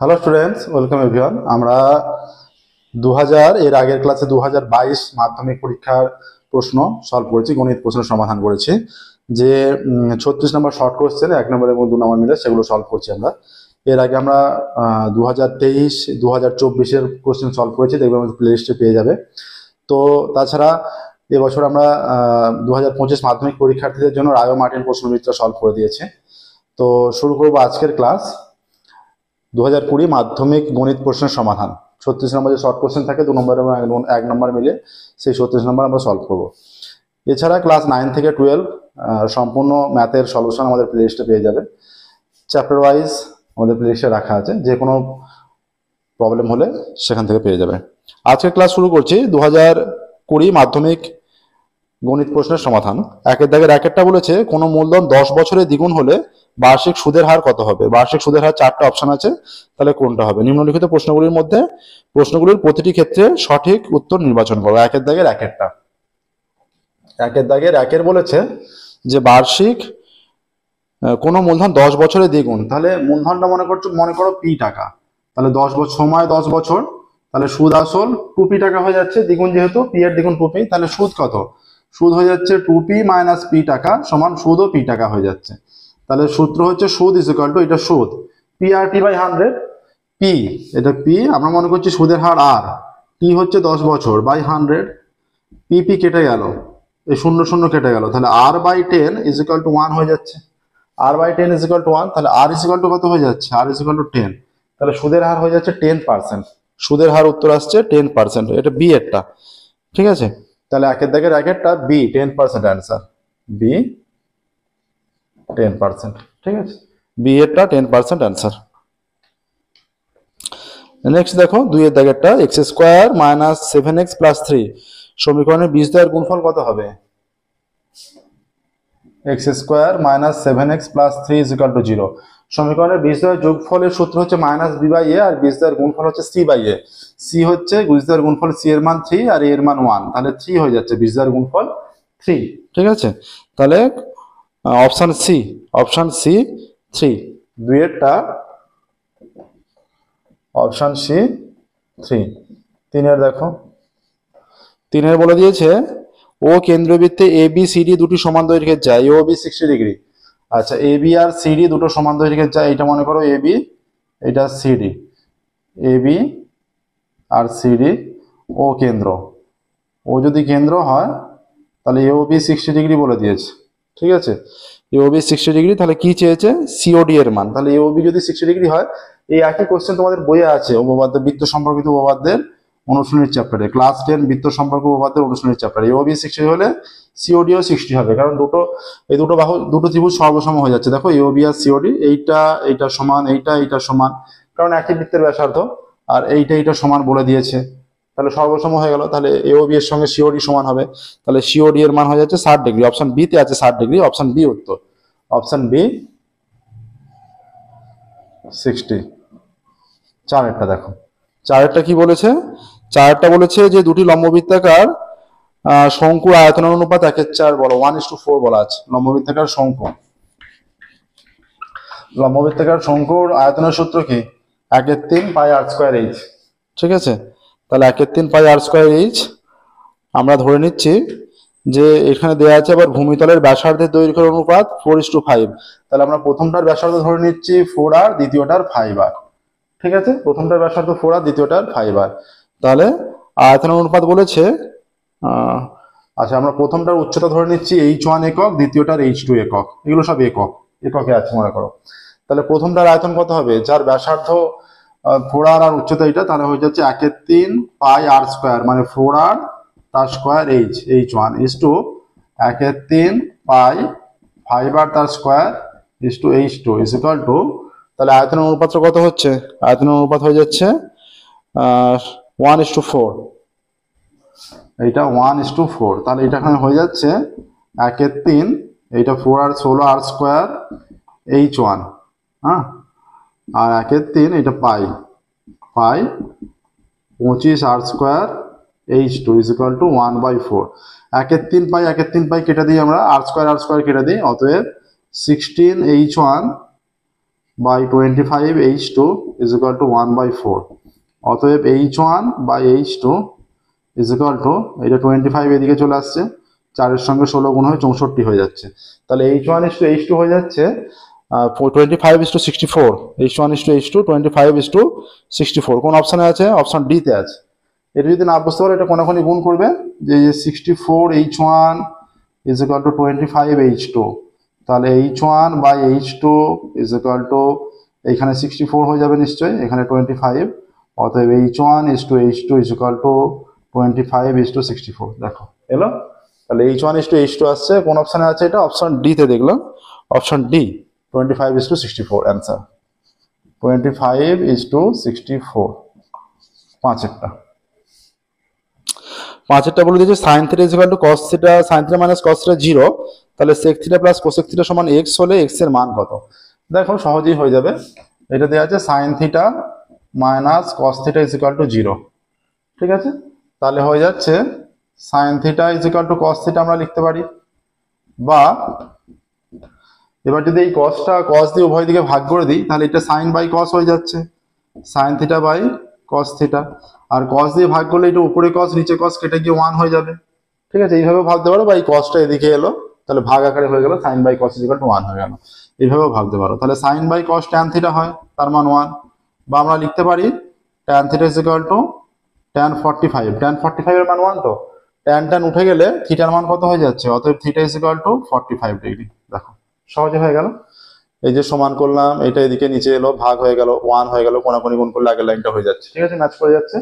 Hello students, welcome everyone. আমরা 2000 এর আগের ক্লাসে 2022 মাধ্যমিক পরীক্ষার প্রশ্ন সলভ করেছি, গণিত প্রশ্নের সমাধান করেছি। যে 36 নম্বর শর্ট কোশ্চেন 1 নম্বর এবং 2 নম্বর মিলে সেগুলো সলভ করছি আমরা। এর আগে আমরা 2023 2024-এর কোশ্চেন সলভ করেছি, দেখবে আমাদের প্লে লিস্টে পেয়ে যাবে। তো তাছাড়া এবছর আমরা 2025 মাধ্যমিক পরীক্ষার্থীদের জন্য রায় ও মার্টিন প্রশ্নবিচিত্রা সলভ করে দিয়েছে। তো শুরু করবো আজকের ক্লাস। 2020 মাধ্যমিক গণিত প্রশ্নের সমাধান। 36 নম্বর যে শর্ট কোশ্চেন থাকে 2 নম্বর এবং 1 নম্বর মিলে সেই 36 নম্বর আমরা সলভ করব। এছাড়া ক্লাস 9 থেকে 12 সম্পূর্ণ ম্যাথের সলিউশন আমাদের প্লেলিস্টে পেয়ে যাবে। চ্যাপ্টার ওয়াইজ আমাদের প্লেলিস্টে রাখা আছে, যে কোনো প্রবলেম হলে সেখান থেকে পেয়ে যাবে। আজকের ক্লাস শুরু করছি 2020 মাধ্যমিক গণিত প্রশ্নের সমাধান। একের দাগের একেরটা বলেছে কোনো মূলধন 10 বছরে দ্বিগুণ হলে বার্ষিক সুদের হার কত হবে। বার্ষিক সুদের হার 4টা অপশন আছে, তাহলে কোনটা হবে? নিম্নলিখিত প্রশ্নগুলির মধ্যে প্রশ্নগুলির প্রতিটি ক্ষেত্রে সঠিক উত্তর নির্বাচন করো। একের দাগের একেরটা, একের দাগের একের বলেছে যে বার্ষিক কোনো মূলধন 10 বছরে দ্বিগুণ, তাহলে মূলধনটা মনে করো পি টাকা, তাহলে 10 বছর সময় 10 বছর, তাহলে সুদ আসল 2p টাকা হয়ে যাচ্ছে, দ্বিগুণ যেহেতু পি এর দ্বিগুণ 2p, তাহলে সুদ কত? সুদ হয়ে যাচ্ছে 2p মাইনাস পি টাকা সমান সুদও পি টাকা হয়ে যাচ্ছে। তাহলে সূত্র হচ্ছে সুদ ইজ ইকুয়াল টু, এটা সুদ P R T by 100, P এটা পি, আমরা মনে করছি সুদের হার আর, টি হচ্ছে 10 বছর বাই 100, পি পি কেটে গেল, এই শূন্য শূন্য কেটে গেল, তাহলে আর বাই 10 ইজ ইকুয়াল টু 1 হয়ে যাচ্ছে। আর বাই 10 ইজ ইকুয়াল টু 1, তাহলে আর ইজ ইকুয়াল টু কত হয়ে যাচ্ছে? আর ইজ ইকুয়াল টু 10, তাহলে সুদের হার হয়ে যাচ্ছে 10%। সুদের হার উত্তর আসছে 10%, এটা বি এরটা, ঠিক আছে? তাহলে একের দাগের একেরটা বি 10% অ্যান্সার, বি 10%, ঠিক আছে? B এরটা 10% answer. নেক্সট দেখো 2 এর দাগেরটা X square minus 7x plus 3 সমীকরণের বীজদ্বয়ের গুণফল কত হবে? X square minus 7x plus 3 is equal to 0। সমীকরণের বীজদ্বয়ের যোগফলের সূত্র হচ্ছে মাইনাস বি বাই এ, আর বীজদ্বয়ের গুণফল হচ্ছে সি বাই এ। সি হচ্ছে বীজদ্বয়ের গুণফল, সি এর মান 3 আর এ এর মান 1, তাহলে 3 হয়ে যাচ্ছে বীজদ্বয়ের গুণফল 3, ঠিক আছে? তাহলে অপশন সি 3। 2 এরটা অপশন সি 3। 3 এর দেখো, 3 এর বলে দিয়েছে ও কেন্দ্রবৃত্তে এ বি সি ডি দুটি সমান দৈর্ঘ্যের যায়, ও বি 60 ডিগ্রি। আচ্ছা, এ বি আর সি ডি দুটো সমান দৈর্ঘ্যের যায়, এটা মনে করো এ বি, এটা সি ডি, এ বি আর সি ডি ও কেন্দ্র। ও যদি কেন্দ্র হয় তাহলে এ ও বি 60 ডিগ্রি বলে দিয়েছে, ঠিক আছে? এ ও বি 60 ডিগ্রি, তাহলে কি চেয়েছে? সিওডি এর মান। তাহলে এ ও বি যদি 60 ডিগ্রি হয়, এই একই কোশ্চেন তোমাদের বইয়ে আছে, উপপাদ্য বৃত্ত সম্পর্কিত উপপাদ্যের অনুশীলনীর চ্যাপ্টারে, ক্লাস 10 বৃত্ত সম্পর্ক উপপাদ্যের অনুশীলনীর চ্যাপ্টারে। এ ও বি 60 হলে সিওডিও 60 হবে, কারণ এই দুটো বাহু দুটো ত্রিভুজ সর্বসম হয়ে যাচ্ছে। দেখো এ ও বি আর সিওডি, এইটা সমান, এইটা সমান, কারণ একই বৃত্তের ব্যাসার্ধ, আর এইটা সমান বলে দিয়েছে, তাহলে সর্বসম হয়ে গেল। তাহলে এ ও বি এর সঙ্গে সিওডি সমান হবে, তাহলে সিওডি এর মান হয়ে যাচ্ছে 60 ডিগ্রি। অপশন বি তে আছে 60 ডিগ্রি, অপশন বি উত্তর, অপশন বি 60। 4 দেখো, 4 কি বলেছে? 4 বলেছে যে দুটি লম্ববৃত্তাকার শঙ্কুর আয়তনের অনুপাত 1/4 বলো, 1:4 বলা আছে। লম্ববৃত্তাকার শঙ্কুর আয়তনের সূত্র কি? 1/3 পাই আর স্কোয়ার এইচ, ঠিক আছে? তাহলে 1/3 পাই আর স্কোয়ার এইচ আমরা ধরে নিচ্ছি যে এখানে দেওয়া আছে আবার ভূমিতলের ব্যাসার্ধের দৈর্ঘ্যের অনুপাত 4:5, তাহলে আমরা প্রথমটার ব্যাসার্ধ ধরে নিচ্ছি 4r, দ্বিতীয়টার 5r, ঠিক আছে? প্রথমটার ব্যাসার্ধ 4r, দ্বিতীয়টার 5r, তাহলে আয়তনের অনুপাত বলেছে। আচ্ছা, আমরা প্রথমটার উচ্চতা ধরে নিচ্ছি h1 একক, দ্বিতীয়টার h2 একক, এগুলো সব এককে আছে মনে করো। তাহলে প্রথমটার আয়তন কত হবে? যার ব্যাসার্ধ 4r আর উচ্চতা এটা, তাহলে হয়ে যাচ্ছে 1/3 পাই আর স্কোয়ার, মানে 4r তার square h1 is two 1/3 pi 5r তার square is to h2 is equal to, তাহলে আয়তনের অনুপাতটা কত হচ্ছে? আয়তনের অনুপাত হয়ে যাচ্ছে 1:4, এইটা 1:4, তাহলে এটা এখানে হয়ে যাচ্ছে 1/3, এইটা 4r 16r স্কোয়ার h1, হ্যাঁ, আর 1/3 এটা পাই 25r square h2 is equal two 1/4। 1/3 পাই কেটে দিই আমরা, আর স্কোয়ার কেটে দিই, অতএব 16 h1 by 25H2 is equal two 1/4। অতএব H1 by H2 is equal to, এটা 25 এদিকে চলে আসছে, 4-এর সঙ্গে 16 গুণ হয়ে 64 হয়ে যাচ্ছে। তাহলে H1:H2 হয়ে যাচ্ছে 25:64। H1:H2 25:64। কোন অপশানে আছে? অপশান ডি তে আছে। এটা যদি না বুঝতে পারো এটা কোনাকুনি গুণ করবে, যে 64 H1 is equal to 25 H2। তাহলে H1 by H2 is equal two, এখানে 64 হয়ে যাবে নিশ্চয়ই, এখানে 25। অতএব H1:H2 ইজ ইকুয়াল টু 25:64। দেখো এলো। তাহলে H1:H2 আসছে, কোন অপশানে আছে এটা? অপশন ডি তে দেখলাম, অপশন ডি 25:64 অ্যান্সার। 25:64। পাঁচেরটা বলে দিয়েছে sine theta is equal to cos theta, sine theta minus cos theta 0, তাহলে sec theta plus cosec theta সমান এক্স হলে এক্স এর মান কত? দেখো সহজেই হয়ে যাবে। এটা দেওয়া আছে sine theta minus cos theta is equal to 0। ঠিক আছে, তাহলে হয়ে যাচ্ছে sine theta is equal to cos theta আমরা লিখতে পারি, বা এবার যদি এই কসটা কস দিয়ে উভয় দিকে ভাগ করে দিই, তাহলে এটা সাইন বাই কস হয়ে যাচ্ছে, sine theta by cos theta. আর কস দিয়ে ভাগ করলে এটা উপরে কস নিচে কস কেটে গিয়ে 1 হয়ে যাবে। ঠিক আছে, এইভাবে ভাবতে পারো, বা এই কসটা এদিকে এলো, তাহলে ভাগ আকারে হয়ে গেল sine by cos is equal to 1 হয়ে গেল। এইভাবেও ভাবতে পারো। তাহলে sine by cos tan theta হয়, তার মান 1। বা আমরা লিখতে পারি tan theta is equal to tan 45। Tan 45 এর মান 1, তো ট্যান ট্যান উঠে গেলে থিটার মান কত হয়ে যাচ্ছে? অতএব theta is equal two 45 degree. দেখো সহজে হয়ে গেল। এই যে সমান করলাম, এটা এদিকে নিচে এলো, ভাগ হয়ে গেল, 1 হয়ে গেল, কোনাকুনি গুণ করলে আগের লাইনটা হয়ে যাচ্ছে। ঠিক আছে, ম্যাচ করে যাচ্ছে।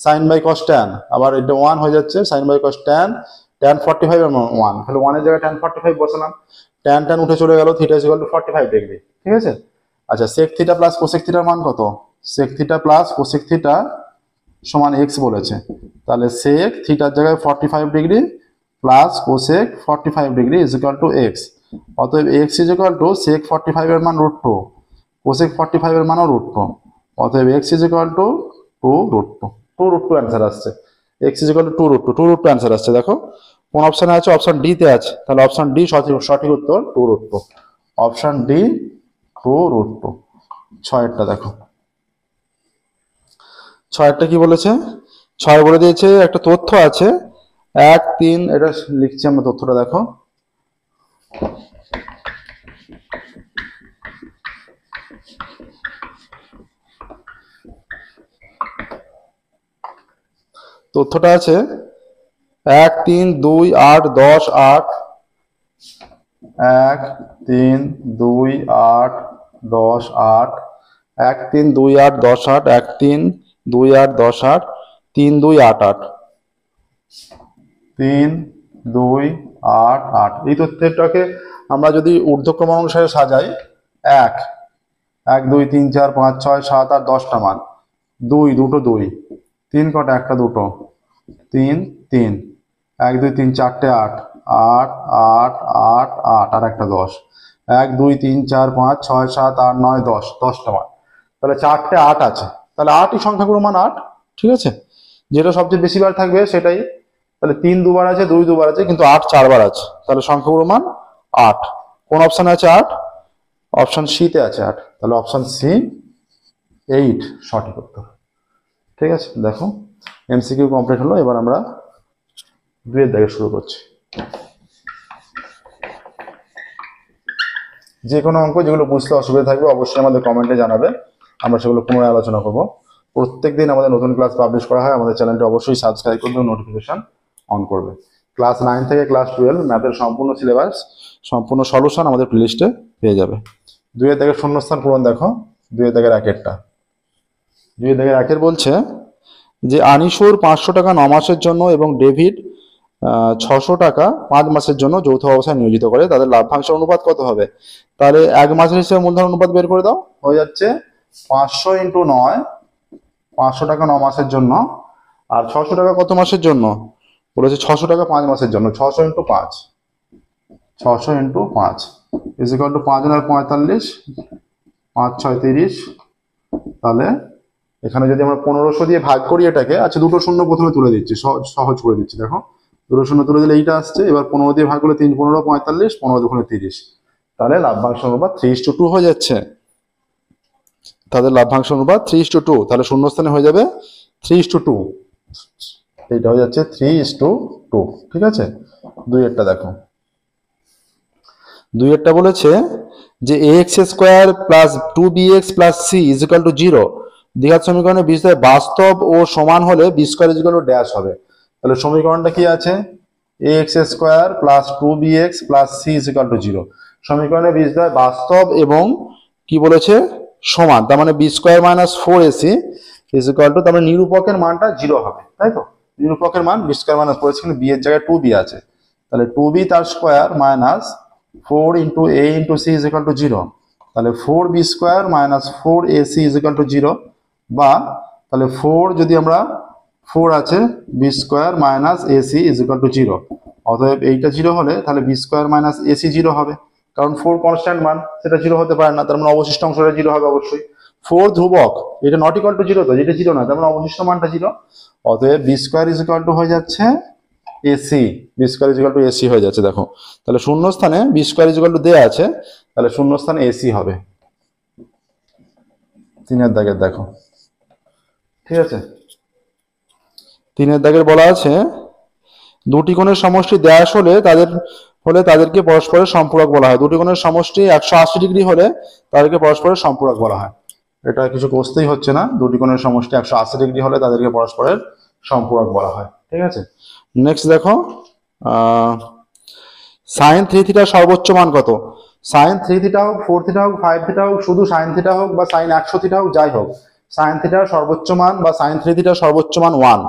সাইন বাই কস ট্যান, আবার এটা 1 হয়ে যাচ্ছে, sine by cos tan, tan 45 এর 1, তাহলে 1 এর জায়গায় ট্যান 45 বসালাম, ট্যান ট্যান উঠে চলে গেল, theta is equal two 45 degree. ঠিক আছে, আচ্ছা সেক থিটা প্লাস কোসেক থিটার মান কত? Sec theta plus cosec theta সমান এক্স বলেছে, তাহলে সেক থিটার জায়গায় 45 degree plus cosec 45 degree is equal to x. অতএব x is equal to sec 45 এর মান √2, কোসেক 45 এর মানও √2। অতএব x is equal to 2√2 answer আসছে। X is equal to 2√2 answer আসছে। দেখো কোন অপশনে আছে? অপশন ডি তে আছে, তাহলে অপশন ডি সঠিক উত্তর 2√2। Option D 2√2। 6এরটা দেখো, 6এরটা কি বলেছে? 6 বলে দিয়েছে একটা তথ্য আছে 1, 3, এটা লিখছি আমরা তথ্যটা। দেখো তথ্যটা আছে 1, 3, 2, 8, 10, 8, 1, 3, 2, 8, 10, 8, 1, 3, 2, 8, 10, 8, 1, 3, 2, 8, 10, 8, 3, 2, 8, 8, 3, 2, 8, 8। এই তথ্যটাকে আমরা যদি ঊর্ধ্বক্রম অনুসারে সাজাই, 1, 1, 2, 3, 4, 5, 6, 7, 8, 10টা মান, 2, দুটো 2, 3 কটা? একটা দুটো, 3, 3, 1, 2, 3, 4টে 8, 8, 8, 8, 8, আর একটা 10, 1, 2, 3, 4, 5, 6, 7, 8, 9, 10, 10টা মান। তাহলে 4টে 8 আছে, তাহলে 8ই সংখ্যাগুলো মান 8। ঠিক আছে, যেটা সবচেয়ে বেশি বার থাকবে সেটাই। তাহলে 3 দুবার আছে, 2 দুবার আছে, কিন্তু 8 4বার আছে, তাহলে সংখ্যাগুলো মান 8। কোন অপশনে আছে 8? অপশন সি তে আছে 8, তাহলে অপশন সি 8 সঠিক উত্তর। ঠিক আছে, দেখো এমসিকিউ কমপ্লিট হলো। এবার আমরা 2 দাগে শুরু করছি। যে কোনো অঙ্ক যেগুলো বুঝতে অসুবিধা থাকবে অবশ্যই আমাদের কমেন্টে জানাবে, আমরা সেগুলো পুনরায় আলোচনা করব। প্রত্যেকদিন আমাদের নতুন ক্লাস পাবলিশ করা হয়, আমাদের চ্যানেলটি অবশ্যই সাবস্ক্রাইব করবে, নোটিফিকেশন অন করবে। ক্লাস 9 থেকে ক্লাস 12 ম্যাথের সম্পূর্ণ সিলেবাস, সম্পূর্ণ সলিউশন আমাদের প্লেলিস্টে পেয়ে যাবে। 2 দাগের শূন্যস্থান পূরণ দেখো, 2 দাগের 1-এরটা। 2 দাগের 1-এর বলছে যে আনিসুর 500 টাকা 9 মাসের জন্য এবং ডেভিড 600 টাকা 5 মাসের জন্য যৌথ অবস্থায় নিয়োজিত করে, তাদের লাভ্যাংশের অনুপাত কত হবে? তাহলে 1 মাসের হিসেবে মূলধন অনুপাত বের করে দাও। হয়ে যাচ্ছে 500 × 9, 500 টাকা 9 মাসের জন্য, আর 600 টাকা কত মাসের জন্য? বলেছে 600 টাকা 5 মাসের জন্য। 600 × 5, 600 × 5 ইজ ইকুয়াল টু 5 × 45, 5 × 6 = 30। তাহলে এখানে যদি আমরা 1500 দিয়ে ভাগ করি এটাকে, আচ্ছা দুটো শূন্য প্রথমে তুলে দিচ্ছি, সহজ করে দিচ্ছি। দেখো দুটো শূন্য তুলে দিলে এইটা আসছে, এবার 15 দিয়ে ভাগ করলে 3 × 15 = 45, 15 × 2 = 30, তাহলে লাভ্যাংশ অনুপাত 3:2 হয়ে যাচ্ছে। তাদের লভ্যাংশ অনুপাত 3:2, তাহলে শূন্যস্থানে হয়ে যাবে 3:2, এইটা হয়ে যাচ্ছে 3:2। ঠিক আছে, 2-এরটা দেখো, 2-এরটা বলেছে যে ax² plus 2bx plus c is equal to 0 দ্বিঘাত সমীকরণে বীজদ্বয় বাস্তব ও সমান হলে b² is equal to dash হবে। তাহলে সমীকরণটা কি আছে, ax² plus 2bx plus c is equal to 0। সমীকরণে বীজদ্বয় বাস্তব এবং কি বলেছে সমান, তার মানে b² minus 4ac is equal two, তার মানে নিরূপকের মানটা 0 হবে, তাই তো? নিরূপকের মান b² মাইনাস 4ac, কিন্তু b এর জায়গায় 2b আছে, তাহলে 2b তার square minus 4 into a into c is equal to 0, তাহলে 4b² minus 4ac is equal to 0, বা তাহলে 4 যদি আমরা 4 আছে b² minus ac is equal to 0, অতএব এইটা 0 হলে তাহলে b² মাইনাস ac 0 হবে, কারণ 4 কনস্ট্যান্ট মান, সেটা 0 হতে পারে না, তার মানে অবশিষ্ট অংশটা 0 হবে অবশ্যই। 4 ধ্রুবক, এটা নট ইকুয়াল টু 0, তো যেটা 0 না, তার মানে অবশিষ্ট মানটা 0, অতএব b² ইজ ইকুয়াল টু হয়ে যাচ্ছে ac, b² is equal two ac হয়ে যাচ্ছে। দেখো তাহলে শূন্য স্থানে b² ইজ ইকুয়াল টু দেয়া আছে, তাহলে শূন্য স্থানে ac হবে। 3-এর দাগের দেখো, ঠিক আছে, 3-এর দাগের বলা আছে দুটি কোণের সমষ্টি ড্যাশ হলে তাদেরকে পরস্পরের সম্পূরক বলা হয়। দুটি কোণের সমষ্টি 180 ডিগ্রি হলে তাদেরকে পরস্পরের সম্পূরক বলা হয়। এটা কিছু বুঝতেই হচ্ছে না, দুটি কোণের সমষ্টি 180 ডিগ্রি হলে তাদেরকে পরস্পরের সম্পূরক বলা হয়। ঠিক আছে, নেক্সট দেখো, সাইন 3 থিটার সর্বোচ্চ মান কত? সাইন 3 থিটা হোক, 4 থিটা হোক, 5 থিটা হোক, শুধু সাইন থিটা হোক বা সাইন 100 থিটা হোক, যাই হোক, সাইন থিটার সর্বোচ্চ মান বা সাইন 3 থিটার সর্বোচ্চ মান 1।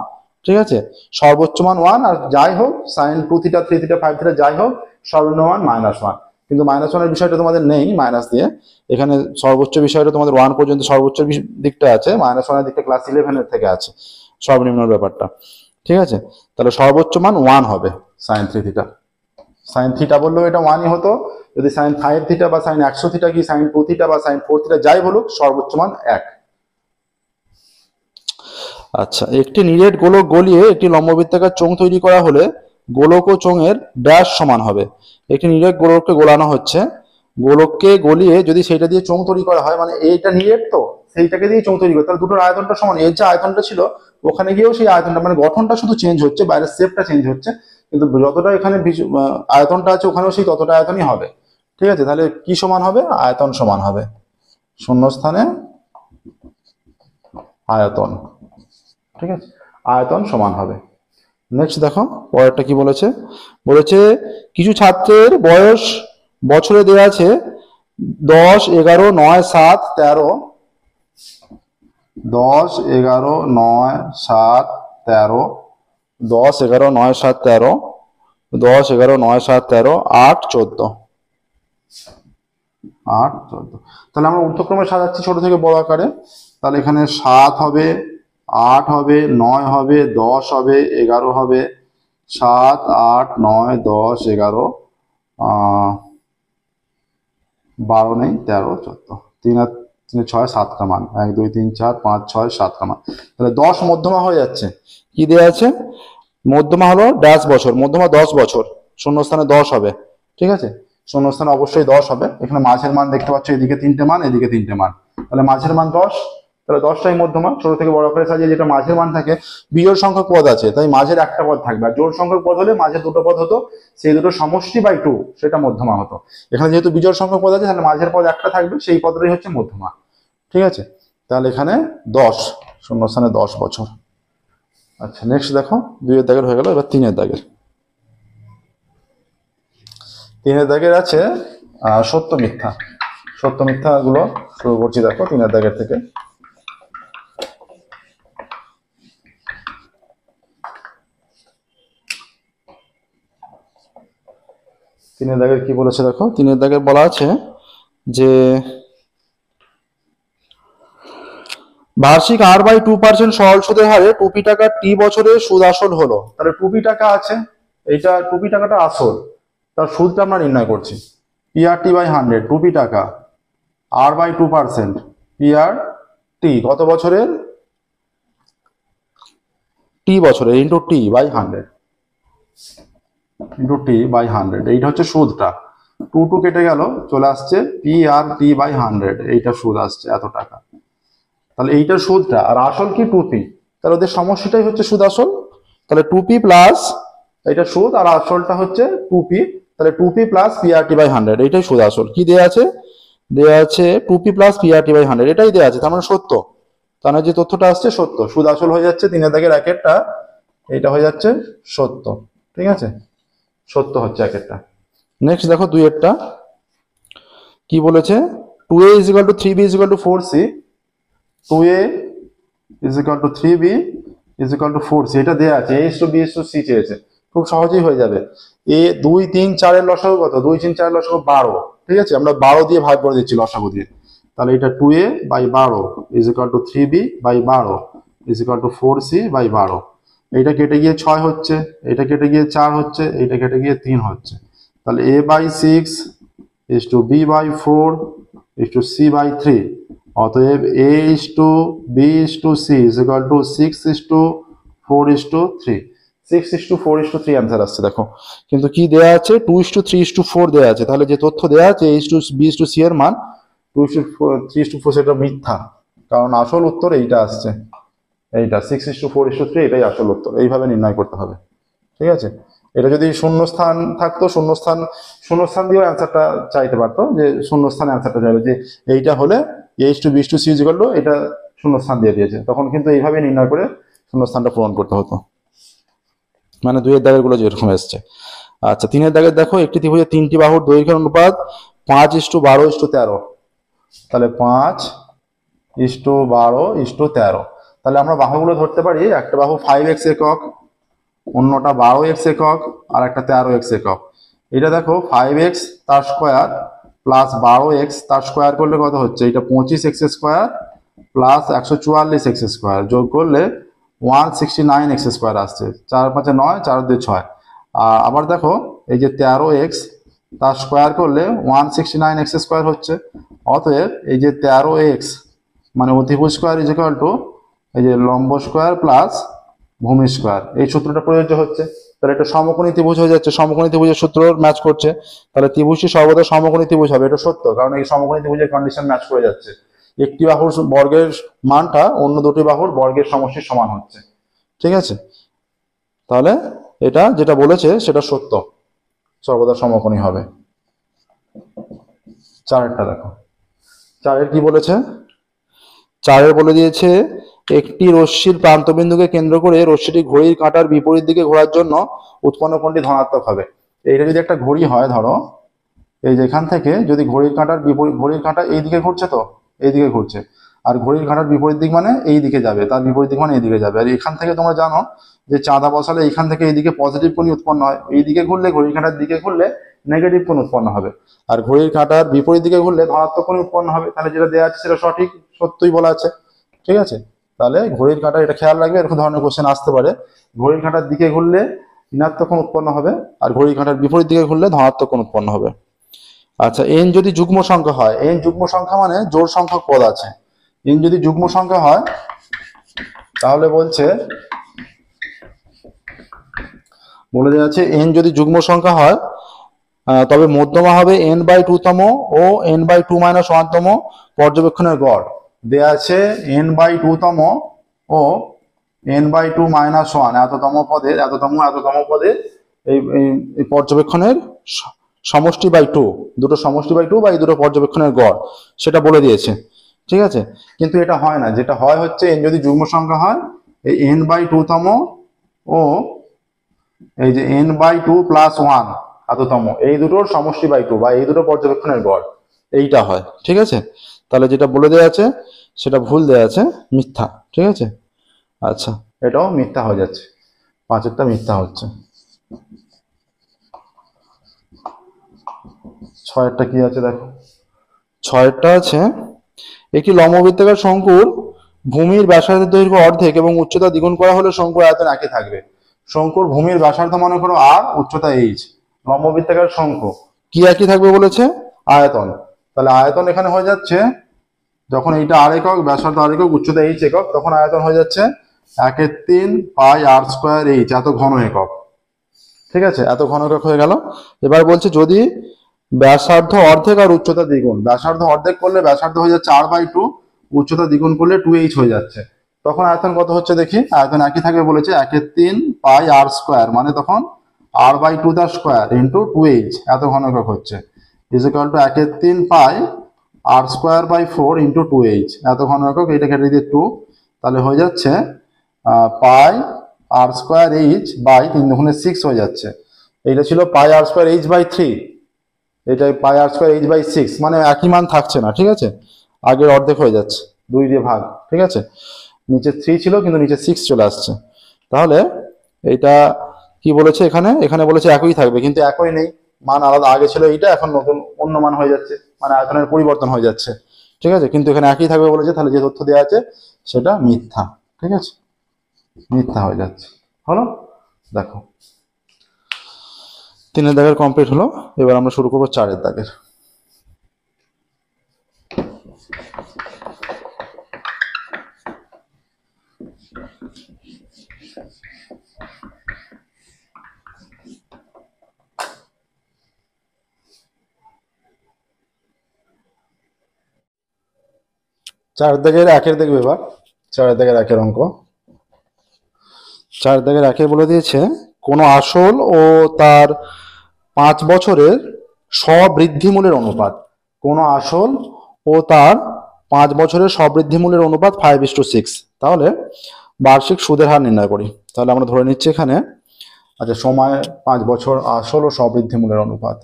ঠিক আছে, সর্বোচ্চ মান 1, আর যাই হোক সাইন 2 থিটা, 3 থিটা, 5 থিটা যাই হোক, সর্বনিম্ন মান -1। কিন্তু -1 এর বিষয়টা তোমাদের নেই, মাইনাস দিয়ে, এখানে সর্বোচ্চ বিষয়টা তোমাদের 1 পর্যন্ত সর্বোচ্চ দিকটা আছে, -1 এর দিকটা ক্লাস 11 এর থেকে আছে সর্বনিম্ন ব্যাপারটা। ঠিক আছে, তাহলে সর্বোচ্চ মান 1 হবে সাইন 3 থিটা। সাইন থিটা বললেও এটা 1ই হতো, যদি সাইন 5 থিটা বা সাইন 100 থিটা কি সাইন 2 থিটা বা সাইন 4 থিটা যাই বলুক, সর্বোচ্চ মান 1। আচ্ছা, একটি নিরেট গোলক গলিয়ে একটি লম্ববৃত্তাকার চোঙ তৈরি করা হলে গোলক ও চোঙের ড্যাশ সমান হবে। একটি নিরেট গোলককে গোলানো হচ্ছে, গোলককে গলিয়ে যদি সেটা দিয়ে চোঙ তৈরি করা হয়, মানে এইটা নিরেট তো সেইটাকে দিয়ে চোঙ তৈরি করে, তাহলে দুটোর আয়তনটা সমান। এর যে আয়তনটা ছিল ওখানে গিয়েও সেই আয়তনটা, মানে গঠনটা শুধু চেঞ্জ হচ্ছে, বাইরের শেপটা চেঞ্জ হচ্ছে, কিন্তু যতটা এখানে আয়তনটা আছে ওখানেও সেই ততটা আয়তনই হবে। ঠিক আছে, তাহলে কি সমান হবে? আয়তন সমান হবে, শূন্যস্থানে আয়তন। ঠিক আছে, আয়তন সমান হবে। নেক্সট দেখো পরেরটা কি বলেছে, কিছু ছাত্রের বয়স বছরে দেওয়া আছে 10, 11, 9, 7, 13, 10, 11, 9, 7, 13, 10, 11, 9, 7, 13, 10, 11, 9, 7, 13, 8, 14, 8, 14। তাহলে আমরা ঊর্ধ্বক্রমে সাজাচ্ছি ছোট থেকে বড় আকারে, তাহলে এখানে 7 হবে, 8 হবে, 9 হবে, 10 হবে, 11 হবে, 7, 8, 9, 10, 11, 12 নেই, 13, 14, 3 আর 3, 6, 7টা মান, 1, 2, 3, 4, 5, 6, 7টা মান। তাহলে 10 মধ্যমা হয়ে যাচ্ছে। কি দেওয়া আছে? মধ্যমা হলো ড্যাশ বছর, মধ্যমা 10 বছর, শূন্যস্থানে 10 হবে। ঠিক আছে, শূন্যস্থানে অবশ্যই 10 হবে। এখানে মাঝের মান দেখতে পাচ্ছ, এদিকে 3টে মান, এদিকে 3টে মান, তাহলে মাঝের মান 10, তাহলে 10টাই মধ্যমা। ছোট থেকে বড় করে সাজিয়ে যেটা মাঝের মান থাকে, বিজোড় সংখ্যক পদ আছে তাই মাঝের একটা পদ থাকবে, আর জোড় সংখ্যক পদ হলে মাঝের দুটো পদ হতো, সেই দুটো সমষ্টি বাই 2 সেটা মধ্যমা হতো। এখানে যেহেতু বিজোড় সংখ্যক পদ আছে, তাহলে মাঝের পদ একটা থাকবে, সেই পদটাই হচ্ছে মধ্যমা। ঠিক আছে, তাহলে এখানে 10, শূন্যস্থানে 10 বছর। আচ্ছা, নেক্সট দেখো, 2-এর দাগের হয়ে গেল, এবার 3-এর দাগের। 3-এর দাগের আছে সত্য মিথ্যা। সত্য মিথ্যা গুলো শুরু করছি, দেখো 3-এর দাগের থেকে। তিনের দাগের কি বলেছে দেখো, 3-এর দাগের বলা আছে যে বার্ষিক R/2% সরল সুদের হারে 2p টাকা টি বছরে সুদ আসল হলো। তাহলে 2p টাকা আছে, এইটা 2p টাকাটা আসল, তার সুদটা আমরা নির্ণয় করছি। PRT/100, 2p টাকা, R/2%, PRT কত বছরের? T বছরের, ইন্টু T/100, ইন্টু T/100, এইটা হচ্ছে সুদটা। 2 কেটে গেল, চলে আসছে PRT/100, এইটা সুদ আসছে এত টাকা। তাহলে এইটার সুদটা, আর আসল কি 2p, তাহলে ওদের সমষ্টিটাই হচ্ছে সুদ আসল। তাহলে 2p প্লাস এটা সুদ আর আসলটা হচ্ছে 2p, তাহলে 2p প্লাস PRT/100 এইটাই সুদ আসল। কি দেয়া আছে? দেয়া আছে 2p প্লাস PRT/100, এটাই দেয়া আছে, তার মানে সত্য। তার মানে যে তথ্যটা আসছে সত্য, সুদ আসল হয়ে যাচ্ছে 3 দাগের একেরটা, এইটা হয়ে যাচ্ছে সত্য। ঠিক আছে, সত্য হচ্ছে একেরটা। নেক্সট দেখো 2-এরটা কি বলেছে, 2a = 3b = 4c, 2a = 3b = 4c, এটা দেয়া আছে। a/b/c চেয়েছে, খুব সহজেই হয়ে যাবে। এ 2 3 4 এর লসাগু কত? 2 3 4 এর লসাগু 12। ঠিক আছে, আমরা 12 দিয়ে ভাগ করে দিচ্ছি লসাগু দিয়ে। তাহলে এটা 2a/12 = 3b/12 = 4c/12। এটা কেটে গিয়ে 6 হচ্ছে, এটা কেটে গিয়ে 4 হচ্ছে, এটা কেটে গিয়ে 3 হচ্ছে। তাহলে a/6 b/4 c/3। অতএব a/b/c = 6:4:3, 6:4:3 অ্যান্সার আসছে। দেখো কিন্তু কি দেয়া আছে? 2:3:4 দেয়া আছে। তাহলে যে তথ্য দেয়া আছে a/b/c এর মান 2:3:4, সেটা মিথ্যা, কারণ আসল উত্তর এইটা আসছে, এইটা 6:4:3, এটাই আসল উত্তর। এইভাবে নির্ণয় করতে হবে। ঠিক আছে, এটা যদি শূন্যস্থান থাকতো, শূন্যস্থান দিয়েও অ্যান্সারটা চাইতে পারতো, যে শূন্যস্থান অ্যান্সারটা চাইবে যে এইটা হলে a/b/c = এটা শূন্যস্থান দিয়ে দিয়েছে, তখন কিন্তু এইভাবে নির্ণয় করে শূন্যস্থানটা পূরণ করতে হতো, মানে 2-এর দাগের গুলো যেরকম এসছে। আচ্ছা 3-এর দাগের দেখো, একটি ত্রিভুজের 3টি বাহুর দৈর্ঘ্যের অনুপাত 5:12:13। তাহলে 5:12:13। তাহলে আমরা বাহুগুলো ধরতে পারি, একটা বাহু 5x একক, অন্যটা 12x একক, আর একটা 13x একক। এটা দেখো 5x তার স্কোয়ার প্লাস 12x তার স্কোয়ার করলে কত হচ্ছে? এটা 25x² প্লাস 144x² যোগ করলে 169x² আসছে। 4 5 9, 4 2 6। আবার দেখো এই যে 13x তার স্কোয়ার করলে 169x² হচ্ছে। অতএব এই যে 13x মানে অতিভুজ স্কোয়ার = এই যে লম্ব স্কোয়ার প্লাস ভূমি স্কোয়ার, এই সূত্রটা প্রযোজ্য হচ্ছে। তাহলে এটা সমকোণী ত্রিভুজ হয়ে যাচ্ছে, সমকোণী ত্রিভুজের সূত্র ম্যাচ করছে। তাহলে ত্রিভুজটি সর্বদা সমকোণী ত্রিভুজ হবে, এটা সত্য, কারণ এই সমকোণী ত্রিভুজের কন্ডিশন ম্যাচ করে যাচ্ছে। একটি বাহুর বর্গের মানটা অন্য দুটি বাহুর বর্গের সমষ্টির সমান হচ্ছে। ঠিক আছে, তাহলে এটা যেটা বলেছে সেটা সত্য, সর্বদা সমকোণী হবে। 4-এরটা দেখো, 4-এর কি বলেছে? 4-এর বলে দিয়েছে একটি রশ্মির প্রান্তবিন্দুকে কেন্দ্র করে রশ্মিটি ঘড়ির কাঁটার বিপরীত দিকে ঘোরার জন্য উৎপন্ন কোণটি ধনাত্মক হবে। এইটা যদি একটা ঘড়ি হয়, ধরো এই যে এখান থেকে যদি ঘড়ির কাঁটার বিপরীত, ঘড়ির কাঁটা এই দিকে ঘুরছে, তো এই দিকে ঘুরছে, আর ঘড়ির কাঁটার বিপরীত দিক মানে এই দিকে যাবে, তার বিপরীত দিক মানে এই দিকে যাবে। আর এখান থেকে তোমরা জানো যে চাঁদা বসালে এইখান থেকে এইদিকে পজিটিভ কোণ উৎপন্ন হয়, এই দিকে ঘুরলে, ঘড়ির কাঁটার দিকে ঘুরলে নেগেটিভ কোণ উৎপন্ন হবে, আর ঘড়ির কাঁটার বিপরীত দিকে ঘুরলে ধনাত্মক কোণ উৎপন্ন হবে। তাহলে যেটা দেওয়া আছে সেটা সঠিক, সত্যই বলা আছে। ঠিক আছে, তাহলে ঘড়ির কাঁটা, এটা খেয়াল রাখবে, এরকম ধরনের কোশ্চেন আসতে পারে। ঘড়ির কাঁটার দিকে ঘুরলে ঋণাত্মক কোণ উৎপন্ন হবে, আর ঘড়ির কাঁটার বিপরীত দিকে ঘুরলে ধনাত্মক কোণ উৎপন্ন হবে। আচ্ছা, n যদি যুগ্ম সংখ্যা হয়, n যুগ্ম সংখ্যা মানে জোড় সংখ্যক পদ আছে, n যদি যুগ্ম সংখ্যা হয় তাহলে বলে দেওয়া আছে n যদি যুগ্ম সংখ্যা হয় তবে মধ্যমা হবে n/2 তম ও n/2 - 1 তম পর্যবেক্ষণের গড়। দেয়া আছে n/2 তম ও n/2 - 1 এততম পদের এই পর্যবেক্ষণের সমষ্টি বাই 2, দুটো সমষ্টি বাই 2 বা এই দুটো পর্যবেক্ষণের গড়, সেটা বলে দিয়েছে। ঠিক আছে, কিন্তু এটা হয় না, যেটা হয় হচ্ছে n যদি যুগ্ম সংখ্যা হয়, এই n/2 তম ও এই যে n/2 + 1 এততম, এই দুটোর সমষ্টি বাই 2 বা এই দুটো পর্যবেক্ষণের গড়, এইটা হয়। ঠিক আছে, তাহলে যেটা বলে দেওয়া আছে সেটা ভুল দেওয়া আছে, মিথ্যা। ঠিক আছে, আচ্ছা এটাও মিথ্যা হয়ে যাচ্ছে, 5-এরটা মিথ্যা হচ্ছে। 6-এরটা কি আছে দেখো, 6-এরটা আছে একটি লম্ববৃত্তাকার শঙ্কুর ভূমির ব্যাসার্ধের দৈর্ঘ্য অর্ধেক এবং উচ্চতা দ্বিগুণ করা হলে শঙ্কুর আয়তন একই থাকবে। শঙ্কুর ভূমির ব্যাসার্ধ মনে করো r, উচ্চতা h, লম্ববৃত্তাকার শঙ্কু, কি একই থাকবে বলেছে? আয়তন। তাহলে আয়তন এখানে হয়ে যাচ্ছে, যখন এইটা r একক, ব্যাসার্ধ r একক, উচ্চতা h একক, তখন আয়তন হয়ে যাচ্ছে 1/3 πr²h, এত ঘন একক। ঠিক আছে, এত ঘন একক হয়ে গেল। এবার বলছে যদি ব্যাসার্ধ অর্ধেক আর উচ্চতা দ্বিগুণ, ব্যাসার্ধ অর্ধেক করলে ব্যাসার্ধ হয়ে যাচ্ছে r/2, উচ্চতা দ্বিগুণ করলে 2h হয়ে যাচ্ছে, তখন আয়তন কত হচ্ছে দেখি। আয়তন একই থাকবে বলেছে, 1/3 পাই আর স্কোয়ার, মানে তখন r/2 তার স্কোয়ার ইন্টু 2h এত ঘন একক হচ্ছে, is equal to 1/3 pi R square by 4 into 2h এত ঘন একক, এটা কেটে দিয়ে 2, তাহলে হয়ে যাচ্ছে পাই আর স্কোয়ার এইচ বাই 3 দুগুণে 6 হয়ে যাচ্ছে। এইটা ছিল পাই আর স্কোয়ার এইচ বাই 3, এটা পাই আর স্কোয়ার এইচ বাই 6, মানে একই মান থাকছে না, ঠিক আছে, আগের অর্ধেক হয়ে যাচ্ছে, 2 দিয়ে ভাগ, ঠিক আছে। নিচে 3 ছিল কিন্তু নিচে 6 চলে আসছে, তাহলে এইটা কি বলেছে এখানে, এখানে বলেছে একই থাকবে, কিন্তু একই নেই, মান আলাদা, আগে ছিল এইটা, এখন নতুন অন্য মান হয়ে যাচ্ছে, মানে আয়তনের পরিবর্তন হয়ে যাচ্ছে, ঠিক আছে, কিন্তু এখানে একই থাকবে বলেছে, তাহলে যে তথ্য দেওয়া আছে সেটা মিথ্যা, ঠিক আছে, মিথ্যা হয়ে যাচ্ছে। হলো, দেখো 3 দাগের কমপ্লিট হলো, এবার আমরা শুরু করবো 4 দাগের। চার দাগের একের দেখবে এবার, 4 দাগের একের অঙ্ক। 4 দাগের একে বলে দিয়েছে কোনো আসল ও তার 5 বছরের স্ববৃদ্ধিমূলের অনুপাত, কোনো আসল ও তার 5 বছরের স্ববৃদ্ধিমূলের অনুপাত 5:6, তাহলে বার্ষিক সুদের হার নির্ণয় করি। তাহলে আমরা ধরে নিচ্ছি এখানে, আচ্ছা, সময় 5 বছর, আসল ও স্ববৃদ্ধিমূলের অনুপাত,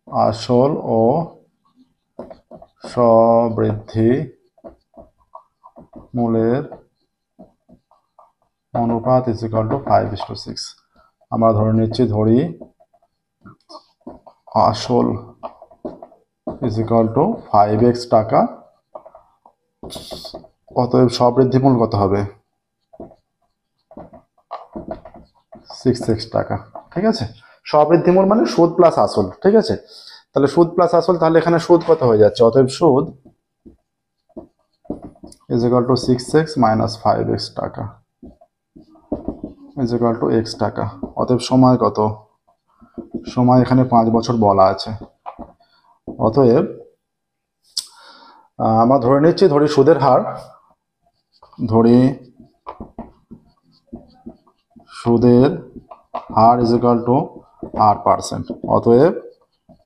আসল ও স্ববৃদ্ধিমূলের অনুপাত ইজ ইকুয়াল টু 5:6। আমরা ধরে নিচ্ছি, ধরি আসল ইজ ইকুয়াল টু 5x টাকা, অতএব স্ববৃদ্ধিমূল কত হবে, 6x টাকা, ঠিক আছে। স্ববৃদ্ধিমূল মানে সুদ প্লাস আসল, ঠিক আছে, তাহলে সুদ প্লাস আসল, তাহলে এখানে সুদ কত হয়ে যাচ্ছে, অতএব সুদ is equal two 6x minus 5x টাকা ইজ ইকুয়াল টু x টাকা, অতএব সময় কত, সময় এখানে 5 বছর বলা আছে, অতএব আমরা ধরে নিচ্ছি, ধরি সুদের হার, ধরি সুদের her is equal two r%, অতএব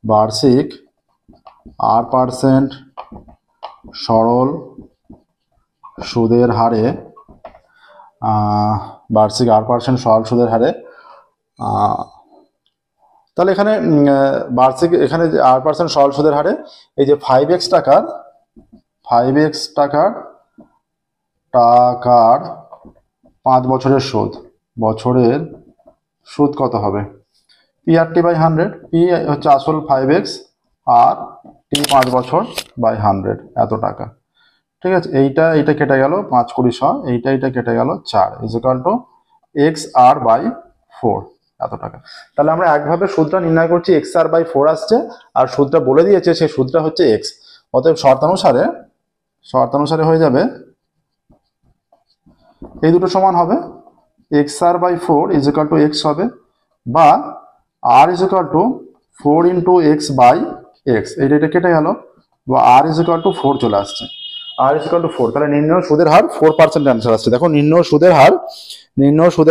বার্ষিক r% সরল সুদের হারে, বার্ষিক r% সরল সুদের হারে, তাহলে এখানে বার্ষিক, এখানে r% সরল সুদের হারে এই যে 5x টাকার 5 বছরের সুদ, বছরের সুদ কত হবে, p/100, p হচ্ছে আসল 5x আর t 5 বছর বাই 100 এত টাকা, ঠিক আছে। এইটা কেটে গেল 5 20 100, এইটা কেটে গেল 4 ইজ ইকুয়াল টু xr/4 এত টাকা। তাহলে আমরা একভাবে সুদটা নির্ণয় করছি, xr/4 আসছে, আর সুদটা বলে দিয়েছে সেই সুদটা হচ্ছে x, অতএব শর্তানুসারে হয়ে যাবে, এই দুটো সমান হবে, xr/4 is equal two x হবে, বা r is equal two 4 into x/x, এইটা কেটে গেল, বা r ইজ ইকুয়াল টু 4 চলে আসছে, r ইজ ইকুয়াল টু 4, তাহলে নির্ণয় সুদের হার 4% অ্যান্সার আসছে। দেখো নির্ণয় সুদের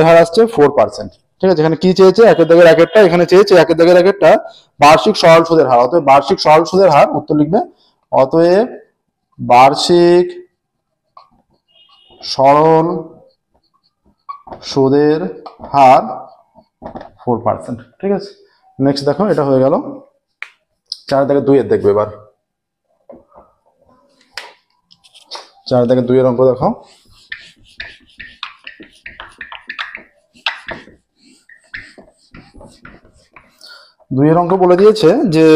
হার আসছে 4%, ঠিক আছে। এখানে কি চেয়েছে, একের দাগের একেরটা, এখানে চেয়েছে একের দাগের একেরটা বার্ষিক সরল সুদের হার, অতএব বার্ষিক সরল সুদের হার, উত্তর লিখবে, অতএব বার্ষিক সরল সুদের হার 4%, ঠিক আছে। নেক্সট দেখো, এটা হয়ে গেল 4 দাগের 2 এর দেখবে এবার, 4 দাগের 2 এর অঙ্ক দেখো। দুইয়ের অঙ্ক বলে দিয়েছে যে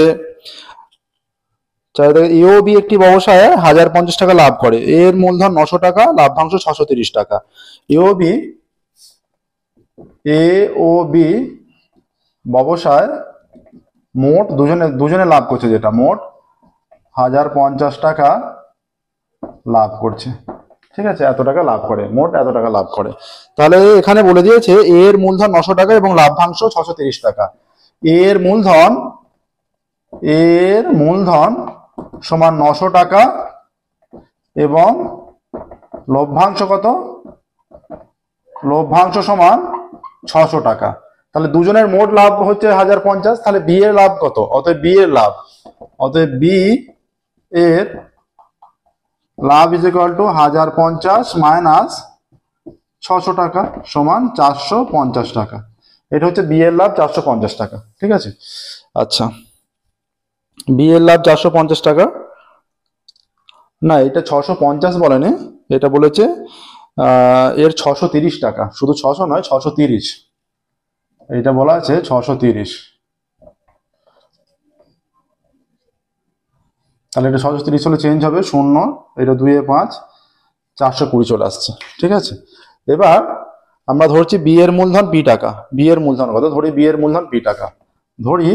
4 দাগের এ ও বি একটি ব্যবসায়ে 1050 টাকা লাভ করে, এর মূলধন 900 টাকা, লাভ্যাংশ 630 টাকা। এ ও বি ব্যবসায় মোট দুজনে লাভ করছে, যেটা মোট 1050 টাকা লাভ করছে, ঠিক আছে, এত টাকা লাভ করে, মোট এত টাকা লাভ করে। তাহলে এখানে বলে দিয়েছে এর মূলধন 900 টাকা এবং লাভ্যাংশ 630 টাকা, এর মূলধন সমান 900 টাকা এবং লভ্যাংশ কত? লভ্যাংশ সমান 600 টাকা। তাহলে দুজনের মোট লাভ হচ্ছে 1050, তাহলে বি এর লাভ কত? অতএব বি এর লাভ, অতএব বি এর love is equal two 1050 minus 600 টাকা সমান 450 টাকা। এটা হচ্ছে বি এর লাভ 450 টাকা। ঠিক আছে, আচ্ছা বি এর লাভ 450 টাকা, না এটা 650 বলেনি, এটা বলেছে এর 630 টাকা, শুধু 600 নয় 630, এটা বলা আছে 630। তাহলে এটা 630 হলে চেঞ্জ হবে 0, এটা 2 এ 5, 420 চলে আসছে। ঠিক আছে, এবার আমরা ধরছি বি এর মূলধন পি টাকা। বি এর মূলধন কত? ধরি বি এর মূলধন পি টাকা, ধরি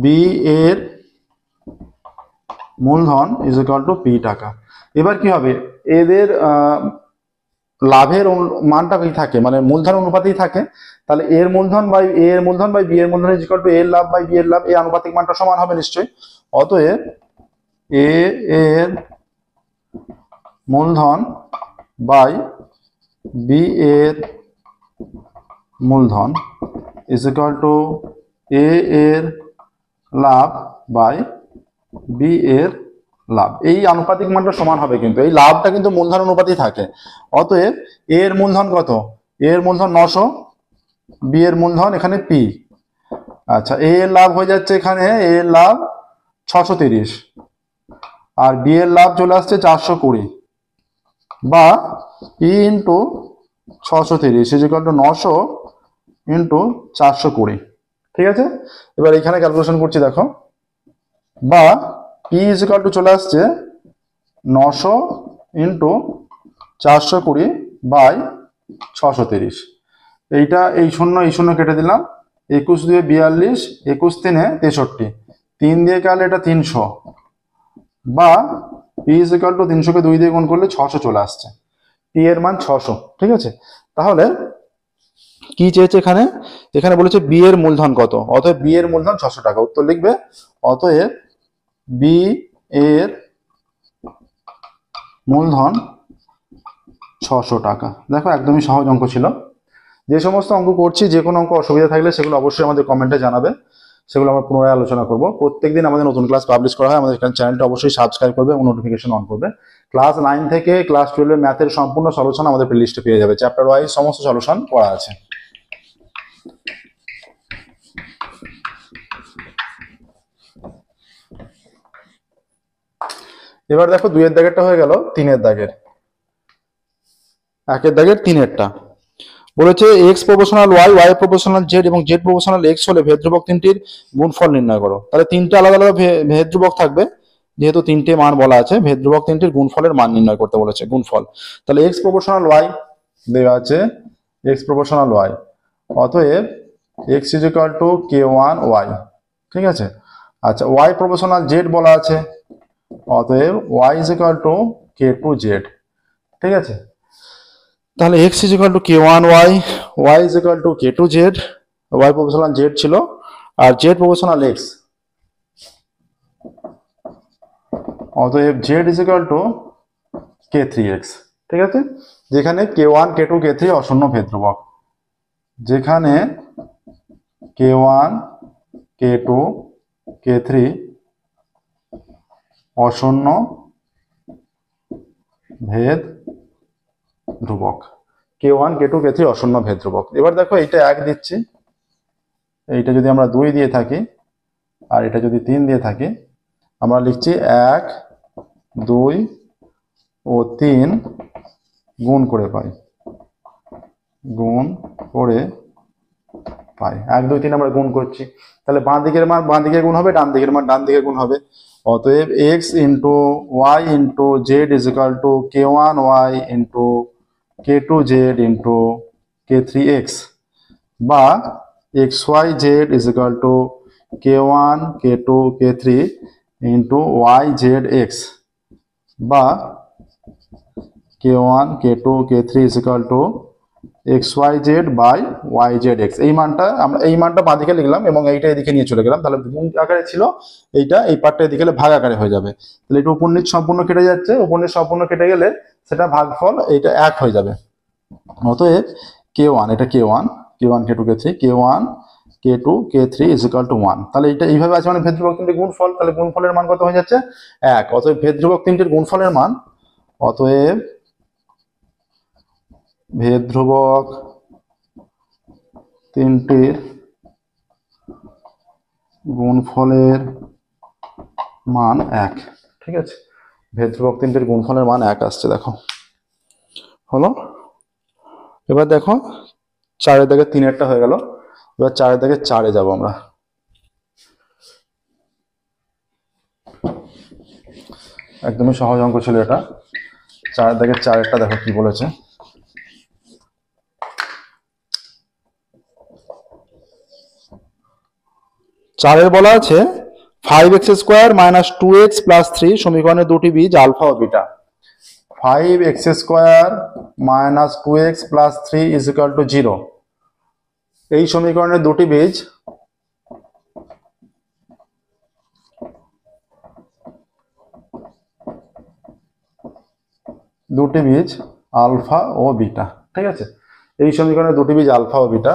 বি এর মূলধন ইজ ইকুয়াল টু পি টাকা। এবার কি হবে? এদের লাভের মানটা কি থাকে, মানে মূলধন অনুপাতেই থাকে। তাহলে এর মূলধন বাই এ এর মূলধন বাই বি এর মূলধন ইজ ইকুয়াল টু এর লাভ বাই বি এর লাভ, এই আনুপাতিক মানটা সমান হবে নিশ্চয়ই। অতএব এ এর মূলধন বাই বি এর মূলধন ইজ ইকুয়াল টু এ এর লাভ বাই বি এর লাভ, এই আনুপাতিক মানটা সমান হবে। কিন্তু এই লাভটা কিন্তু মূলধন অনুপাতেই থাকে। অতএব এ এর মূলধন কত? এ এর মূলধন 900, বি এর মূলধন এখানে পি। আচ্ছা, এ এর লাভ হয়ে যাচ্ছে এখানে, এ এর লাভ 630 আর বি এর লাভ চলে আসছে 420, বা P into 630 is equal two 900 into 420। ঠিক আছে, এবার এখানে ক্যালকুলেশন করছি দেখো, বা পি ইজ ইকুয়াল টু চলে আসছে 900 ইন্টু 420 বাই 630। এইটা এই শূন্য কেটে দিলাম, 21 2 42, 21 3 63, 3 দিয়ে কাটলে এটা 300, বা পি ইজ ইকুয়াল টু 300 কে 2 দিয়ে গুণ করলে 600 চলে আসছে। পি এর মান 600। ঠিক আছে, তাহলে কি চেয়েছে এখানে? এখানে বলেছে বি এর মূলধন কত, অতএব বি এর মূলধন 600 টাকা। উত্তর লিখবে অতএব বি এর মূলধন 600 টাকা। দেখো একদমই সহজ অঙ্ক ছিল। যে সমস্ত অঙ্ক করছি, যে কোনো অঙ্ক অসুবিধা থাকলে সেগুলো অবশ্যই আমাদের কমেন্টে জানাবে, সেগুলো আমরা পুনরায় আলোচনা করব। প্রত্যেকদিন আমাদের নতুন ক্লাস পাবলিশ করা হয়, আমাদের চ্যানেলটা অবশ্যই সাবস্ক্রাইব করবে এবং নোটিফিকেশন অন করবে। ক্লাস 9 থেকে ক্লাস 12 ম্যাথের সম্পূর্ণ সলিউশন আমাদের প্লেলিস্টে পেয়ে যাবে, চ্যাপ্টার ওয়াইজ সমস্ত সলিউশন করা আছে। এবার দেখো 2 এর দাগেরটা হয়ে গেল 3 এর দাগের, 1 এর দাগের 3 এরটা বলেছে x proportional y, y proportional z এবং জেড প্রপোর্শনাল এক্স হলে ভেদ ধ্রুবক তিনটির গুণফল নির্ণয় করো। তাহলে তিনটে আলাদা আলাদা ভেদ ধ্রুবক থাকবে, যেহেতু তিনটে মান বলা আছে, ভেদ ধ্রুবক তিনটির গুণফলের মান নির্ণয় করতে বলেছে, গুণফল। তাহলে এক্স প্রপোর্শনাল ওয়াই দেওয়া আছে, এক্স প্রপোর্শনাল ওয়াই, অতএব x is equal to k1 y. ঠিক আছে, আচ্ছা ওয়াই প্রপোর্শনাল জেড বলা আছে, অতএব y is equal to k2 z. ঠিক আছে, তাহলে x is equal to k1 y, y is equal to k2 z, y proportional z ছিল, আর z প্রপোর্শনাল x, অতএব z is equal to k3x। ঠিক আছে, যেখানে k1 k2 k3 অশূন্য ভেদ ধ্রুবক, যেখানে k1 k2 k3 অশূন্য ভেদ ধ্রুবক, k1 k2 k3 অশূন্য ভেদ ধ্রুবক। এবার দেখো এইটা 1 দিচ্ছি, এইটা যদি আমরা 2 দিয়ে থাকি আর এটা যদি 3 দিয়ে থাকি, আমরা লিখছি 1 2 ও 3 গুণ করে পাই, গুণ করে পাই 1 2 3 আমরা গুণ করছি। তাহলে বাঁ দিকের মান বাঁ দিকে গুণ হবে, ডান দিকের মান ডান দিকে গুণ হবে। অতএব x into y into z is equal to k1 y into k2 z into k3x, বা xyz is equal to k1 k2 k3 into yzx, বা k1 k2 k3 is equal to x y z by y z x, এই মানটা বাঁদিকে লিখলাম এবং এইটা এদিকে নিয়ে চলে গেলাম, তাহলে গুণ আকারে ছিল এইটা, এই পার্টটা এদিকে ভাগ আকারে হয়ে যাবে। তাহলে এটা উপর নিচ সম্পূর্ণ কেটে যাচ্ছে, উপর নিচ সম্পূর্ণ কেটে গেলে সেটা ভাগফল এইটা 1 হয়ে যাবে। অতএব k1, এটা k1, k1 k2 k3, k1 k2 k3 is equal to 1। তাহলে এটা এইভাবে আছে, মানে ভেদ ধ্রুবক তিনটির গুণফল, তাহলে গুণফলের মান কত হয়ে যাচ্ছে 1। অতএব ভেদ ধ্রুবক তিনটির গুণফলের মান, অতএব ভেদ ধ্রুবক তিনটির গুণফলের মান 1। ঠিক আছে, ভেদ ধ্রুবক তিনটির গুণফলের মান 1 আসছে, দেখো হলো। এবার দেখো 4 দাগে 3 হয়ে গেল, এবার 4 দাগে 4 যাবো আমরা। একদমই সহজ অঙ্ক ছিল এটা। 4 দাগে 4 দেখো কি বলেছে। 4 বলা আছে 5x² - 2x + 3 সমীকরণের দুটি বীজ আলফা ও বিটা। 5x² - 2x + 3 = 0। এই সমীকরণের দুটি বীজ আলফা ও বিটা। ঠিক আছে, এই সমীকরণের দুটি বীজ আলফা ও বিটা।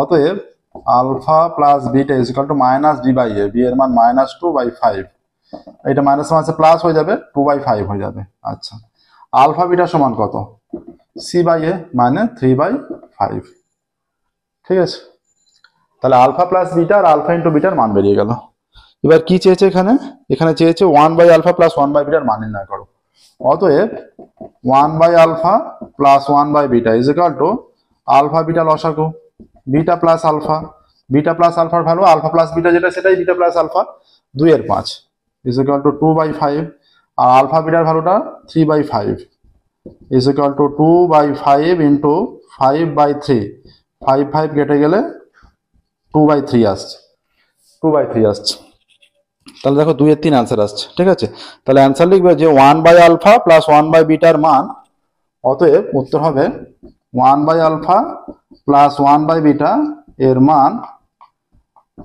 অতএব alpha plus beta is equal to minus B by a, b এর মান -2/5, এটা মাইনাস মাসে প্লাস হয়ে যাবে, 2/5 হয়ে যাবে। আচ্ছা, আলফা বিটা সমান কত, সি বাই এ মানে 3/5। ঠিক আছে, তাহলে আলফা প্লাস বিটা আর আলফা ইন্টু বিটার মান বেরিয়ে গেল। এবার কি চেয়েছে এখানে চেয়েছে 1/α প্লাস 1/বিটার মান নির্ণয় করো। অতএব 1/α প্লাস 1/বিটা is equal to alpha beta লসাগু, beta plus alpha, beta plus আলফার ভ্যালু আলফা প্লাস বিটা যেটা সেটাই beta plus alpha, 2/5 is equal to 2/5, আর আলফা বিটার ভ্যালুটা 3/5 ইজ ইকুয়াল টু 2/5 ইন্টু 5/3, 5 কেটে গেলে 2/3 আসছে, 2/3 আসছে। তাহলে দেখো 2 এর 3 অ্যান্সার আসছে। ঠিক আছে, তাহলে অ্যান্সার লিখবে যে 1/α প্লাস 1/বিটার মান, অতএব উত্তর হবে 1/α প্লাস 1/বিটা এর মান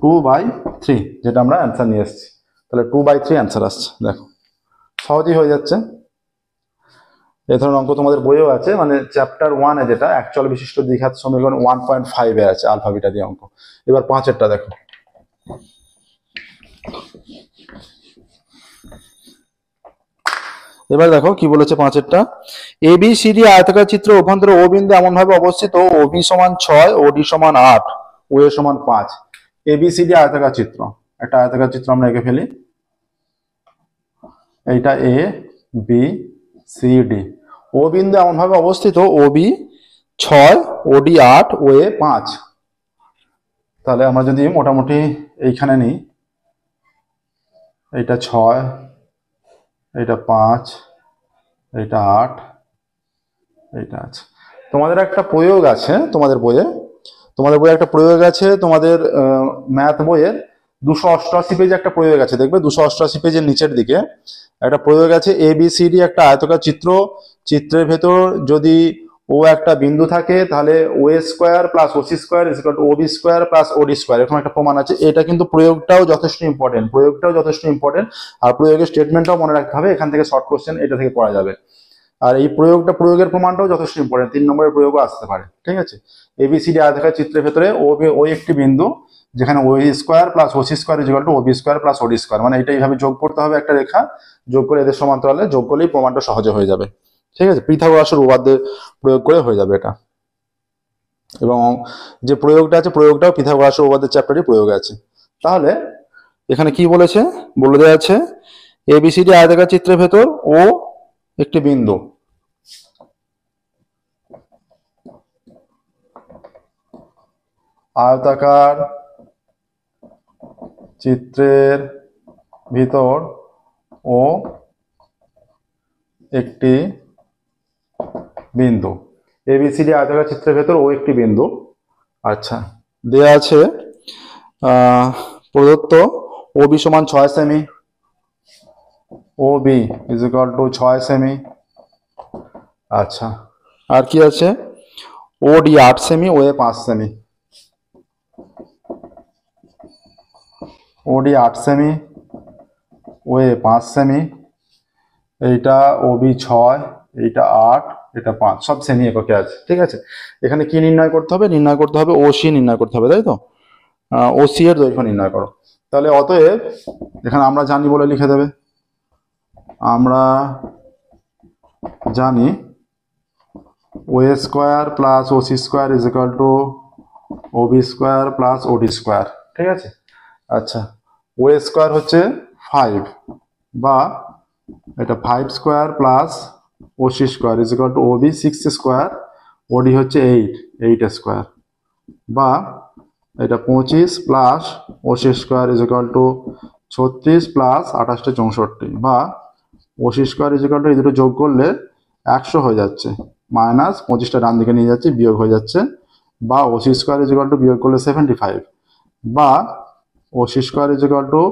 2/3, যেটা আমরা অ্যান্সার নিয়ে এসেছি। তাহলে 2/3 অ্যান্সার আসছে। দেখো সহজেই হয়ে যাচ্ছে। এ ধরনের অঙ্ক তোমাদের বইও আছে, মানে চ্যাপ্টার 1-এ যেটা একচল বিশিষ্ট দ্বিঘাত সমীকরণ 1.5-এ আছে আলফা বিটা দিয়ে অঙ্ক। এবার 5-এরটা দেখো। এবার দেখো কি বলেছে 5-এরটা। ABCD আয়তাকার চিত্র অভ্যন্তরে ও বিন্দু এমন ভাবে অবস্থিত OB = 6, OD = 8, OA = 5। ABCD আয়তাকার চিত্র, একটা আয়তাকার চিত্র আমরা এঁকে ফেলি। এইটা A B C D, ও বিন্দু এমন ভাবে অবস্থিত OB 6, OD 8, OA 5। তাহলে আমরা যদি মোটামুটি এইখানে নিই, এইটা 6, এইটা 5, এইটা 8, এইটা আছে। তোমাদের একটা প্রয়োগ আছে তোমাদের বইয়ে একটা প্রয়োগ আছে, তোমাদের ম্যাথ বইয়ের 288 পেজে একটা প্রয়োগ আছে, দেখবে 288 পেজের নিচের দিকে একটা প্রয়োগ আছে। ABCD একটা আয়তাকার চিত্র, চিত্রের ভেতর যদি ও একটা বিন্দু থাকে তাহলে OA² plus OC² is equal two OB² plus OD², এরকম একটা প্রমাণ আছে। এটা কিন্তু প্রয়োগটাও যথেষ্ট ইম্পর্টেন্ট, আর প্রয়োগের স্টেটমেন্টটাও মনে রাখতে হবে। এখান থেকে শর্ট কোশ্চেন এটা থেকে পড়া যাবে। আর এই প্রয়োগের প্রমাণটাও যথেষ্ট ইম্পর্টেন্ট, 3 নম্বরের প্রয়োগও আসতে পারে। ঠিক আছে, ABCD আয়তাকার চিত্রের ভেতরে ওই একটি বিন্দু যেখানে OA² plus OC² is equal two OB² plus OD², মানে এটা এইভাবে যোগ করতে হবে, একটা রেখা যোগ করে এদের সমান্তরালে যোগ করলেই প্রমাণটা সহজে হয়ে যাবে। ঠিক আছে, পিথাগোরাসের উপপাদ্যে প্রয়োগ করে হয়ে যাবে এটা। এবং যে প্রয়োগটা আছে প্রয়োগটাও পিথাগোরাসের উপপাদ্যের চ্যাপ্টারে প্রয়োগ আছে। তাহলে এখানে কি বলেছে, বলে দেওয়া আছে ABCD আয়তাকার চিত্রের ভেতর ও একটি বিন্দু, আয়তাকার চিত্রের ভিতর ও একটি বিন্দু, ABCD আয়তাকার চিত্রের ভেতর ও একটি বিন্দু। আচ্ছা, দেয়া আছে প্রদত্ত OB = 6 সেমি, OB = 6 সেমি। আচ্ছা, আর কি আছে, ওডি 8 সেমি, ওএ 5 সেমি। ওডি 8 সেমি, ওএ 5 সেমি, এইটা ওবি 6, এইটা 8, এটা 5, সব সেমি এককে আছে। ঠিক আছে, এখানে কি নির্ণয় করতে হবে? নির্ণয় করতে হবে ওসি নির্ণয় করতে হবে, তাই তো? ওসি এর দৈর্ঘ্য নির্ণয় করো। তাহলে অতএব এখানে আমরা জানি বলে লিখে দেবে, আমরা জানি OA square plus OC square is equal to Obi square plus ওডি স্কোয়ার। ঠিক আছে, আচ্ছা, ওএ স্কোয়ার হচ্ছে 5, বা এটা 5 square plus OC square is equal to OB 6 square, OD হচ্ছে 8 স্কোয়ার, বা এটা 25 plus OC square is equal to 36 plus 28 64, বা OC square is equal to এই দুটো যোগ করলে 100 হয়ে যাচ্ছে, মাইনাস 25টা ডান দিকে নিয়ে যাচ্ছে, বিয়োগ হয়ে যাচ্ছে, বা OC square is equal to বিয়োগ করলে 75, বা OC square is equal to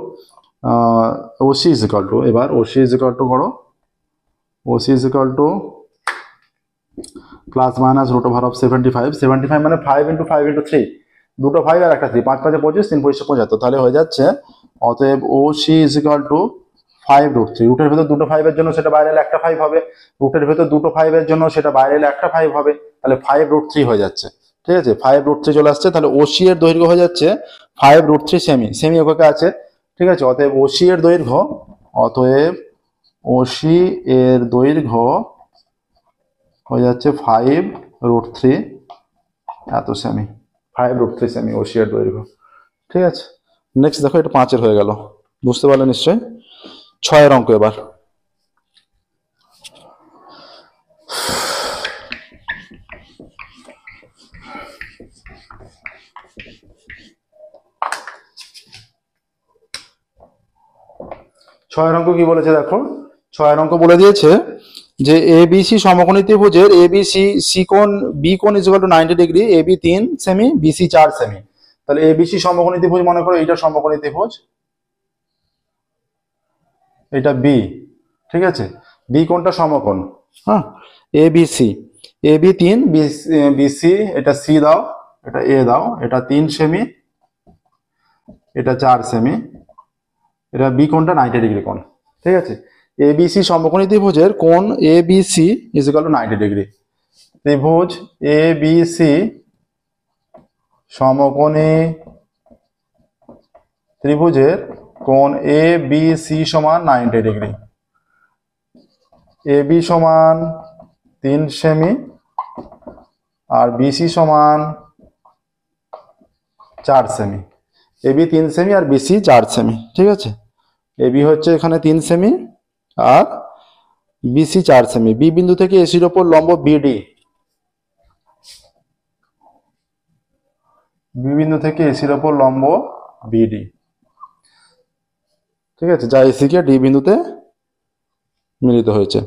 OC is equal to, এবার ওসি ইজ ইকুয়াল টু করো, OC is equal to plus minus root over of 75 মানে 5 × 5 × 3, দুটো 5 আর একটা 3, 5 5 25, 3 25 75, তাহলে হয়ে যাচ্ছে অতএব ওসি ইজ ইকুয়াল টু 5√3। রুটের ভেতর দুটো 5 এর জন্য সেটা বাইরে এলে একটা 5 হবে, রুটের ভেতর দুটো 5 এর জন্য সেটা বাইরে এলে একটা 5 হবে, তাহলে 5√3 হয়ে যাচ্ছে। ঠিক আছে, 5√3 চলে আসছে, তাহলে ওসি এর দৈর্ঘ্য হয়ে যাচ্ছে 5√3 সেমি, সেমি এককে আছে। ঠিক আছে, অতএব ওসি এর দৈর্ঘ্য, অতএব ওসি এর দৈর্ঘ্য হয়ে যাচ্ছে 5√3 এত সেমি, 5√3 সেমি ওসি এর দৈর্ঘ্য। ঠিক আছে, নেক্সট দেখো, এটা 5 এর হয়ে গেল, বুঝতে পারলে নিশ্চয়ই। 6 অঙ্ক এবার। ছয়ের অঙ্ক কি বলেছে দেখো, 6 অঙ্ক বলে দিয়েছে যে এবিসি সমকোণী ত্রিভুজের এবিসি সি কোণ বি কোণ is equal to 90 degree, AB 3 সেমি, বিসি 4 সেমি। তাহলে এবিসি সমকোণী ত্রিভুজ মনে করো, এইটা সমকোণী ত্রিভুজ, এটা বি। ঠিক আছে, বি কোণটা সমকোণ, হ্যাঁ, এবিসি, এবি 3, বিসি, এটা সি দাও, এটা এ দাও, এটা 3 সেমি, এটা 4 সেমি, এটা বি কোণটা 90 ডিগ্রি কোণ। ঠিক আছে, এবিসি সমকোণী ত্রিভুজের কোণ ABC is equal to 90 degree. ত্রিভুজ এবিসি সমকোণী ত্রিভুজের কোণ এবিসি সমান 90 ডিগ্রি। এবি সমান 3 সেমি আর বিসি সমান 4 সেমি। এবি 3 সেমি আর বিসি 4 সেমি। ঠিক আছে, এবি হচ্ছে এখানে 3 সেমি আর বিসি 4 সেমি। বি বিন্দু থেকে এসির ওপর লম্ব বিডি, বি বিন্দু থেকে এসির ওপর লম্ব বিডি। ঠিক আছে, যা এসি কে ডি বিন্দুতে মিলিত হয়েছে।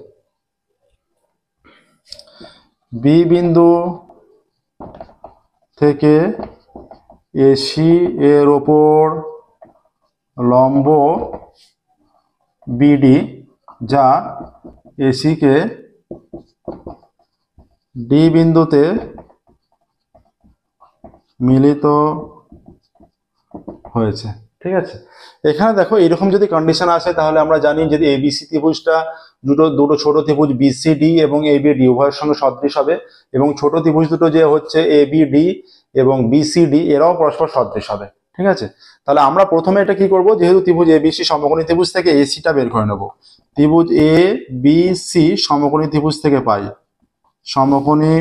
বি বিন্দু থেকে এসি এর ওপর লম্ব বিডি, যা এসি কে ডি বিন্দুতে মিলিত হয়েছে। ঠিক আছে, এখানে দেখো এরকম যদি কন্ডিশন আসে তাহলে আমরা জানি যদি এবিসি ত্রিভুজটা দুটো ছোট ত্রিভুজ বিসিডি এবং এবিডি উভয়ের সঙ্গে সদৃশ হবে, এবং ছোট ত্রিভুজ দুটো যে হচ্ছে এবিডি এবং বিসিডি এরাও পরস্পর সদৃশ হবে। ঠিক আছে, তাহলে আমরা প্রথমে এটা কি করব, যেহেতু ত্রিভুজ এবিসি সমকোণী ত্রিভুজ থেকে এসিটা বের করে নেব। ত্রিভুজ এ বিসি সমকোণী ত্রিভুজ থেকে পাই, সমকোণী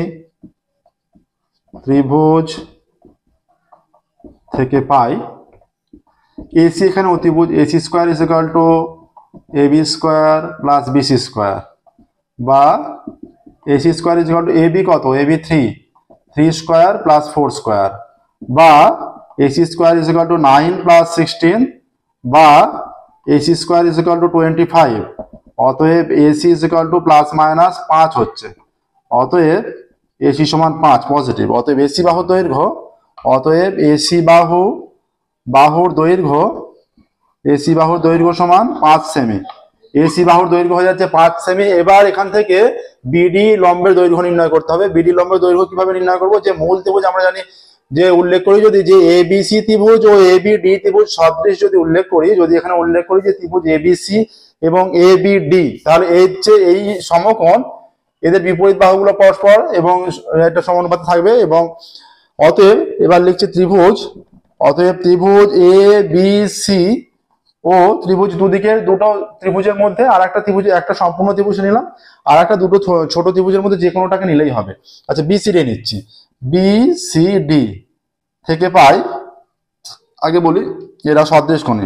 ত্রিভুজ থেকে পাই এসি, এখানে অতিভুজ AC square is equal to AB square plus BC square, বা AC square is equal to AB কত, এবি 3 স্কোয়ার প্লাস 4 স্কোয়ার, বা AC square is equal to 9 plus 16, বা AC square is equal to 25। অতএব AC is equal to plus minus 5 হচ্ছে, অতএব AC সমান 5 positive. অতএব AC বাহুর দৈর্ঘ্য, অতএব এসি বাহুর দৈর্ঘ্য, এসি বাহুর দৈর্ঘ্য সমান 5 সেমি। এসি বাহুর দৈর্ঘ্য হয়ে যাচ্ছে 5 সেমি। এবার এখান থেকে বিডি লম্বের দৈর্ঘ্য নির্ণয় করতে হবে। বিডি লম্বের দৈর্ঘ্য কিভাবে নির্ণয় করবো? যে মূল ত্রিভুজ আমরা জানি, যে উল্লেখ করি যদি যে এবিসি ত্রিভুজ ও এবিডি ত্রিভুজ সদৃশ যদি উল্লেখ করি, যদি এখানে উল্লেখ করি যে ত্রিভুজ এবিসি এবং এবিডি, তাহলে এই যে এই সমকোণ, এদের বিপরীত বাহুগুলো পরস্পর এবং একটা সমানুপাতে থাকবে। এবং অতএব এবার লিখছে ত্রিভুজ, অতএব ত্রিভুজ এ বি সি ও ত্রিভুজ দুদিকের দুটো ত্রিভুজের মধ্যে আর একটা ত্রিভুজ, একটা সম্পূর্ণ ত্রিভুজ নিলাম আর একটা দুটো ছোট ত্রিভুজের মধ্যে যে কোনোটাকে নিলেই হবে। আচ্ছা বিসিডি নিচ্ছি, বিসিডি থেকে পাই, আগে বলি এরা সদৃশ কোণে,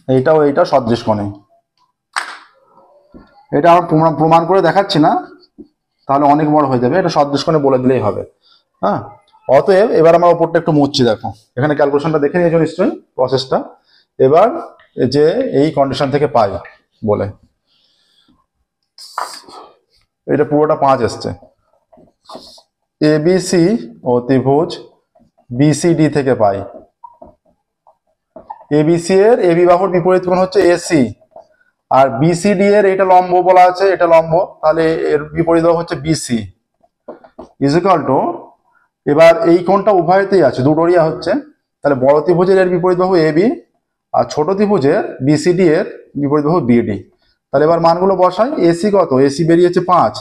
এইটাও এইটা সদৃশ কোণে। এটা আমার প্রমাণ করে দেখাচ্ছি না, তাহলে অনেক বড় হয়ে যাবে, এটা সদৃশ কোণে বলে দিলেই হবে। হ্যাঁ, অতএব এবার আমরা ওপরটা একটু মুছছি, দেখো এখানে ক্যালকুলেশনটা দেখে নিয়েছো নিশ্চয়ই প্রসেসটা। এবার যে এই কন্ডিশন থেকে পাই বলে, এটা পুরোটা 5 এসছে। এবিসি ও ত্রিভুজ বিসিডি থেকে পাই, এবিসি এর এবি বাহুর বিপরীত কোণ হচ্ছে এসি, আর বিসিডি এর এটা লম্ব বলা আছে, এটা লম্ব, তাহলে এর বিপরীত বাহু হচ্ছে বিসি ইজ ইকুয়াল টু, এবার এই কোণটা উভয়তেই আছে, দুটোরই হচ্ছে, তাহলে বড় ত্রিভুজের এর বিপরীত বাহু এবি আর ছোট ত্রিভুজের বিসিডি এর বিপরীত বাহু বিডি। তাহলে এবার মানগুলো বসাই। এসি কত? এসি বেরিয়েছে 5,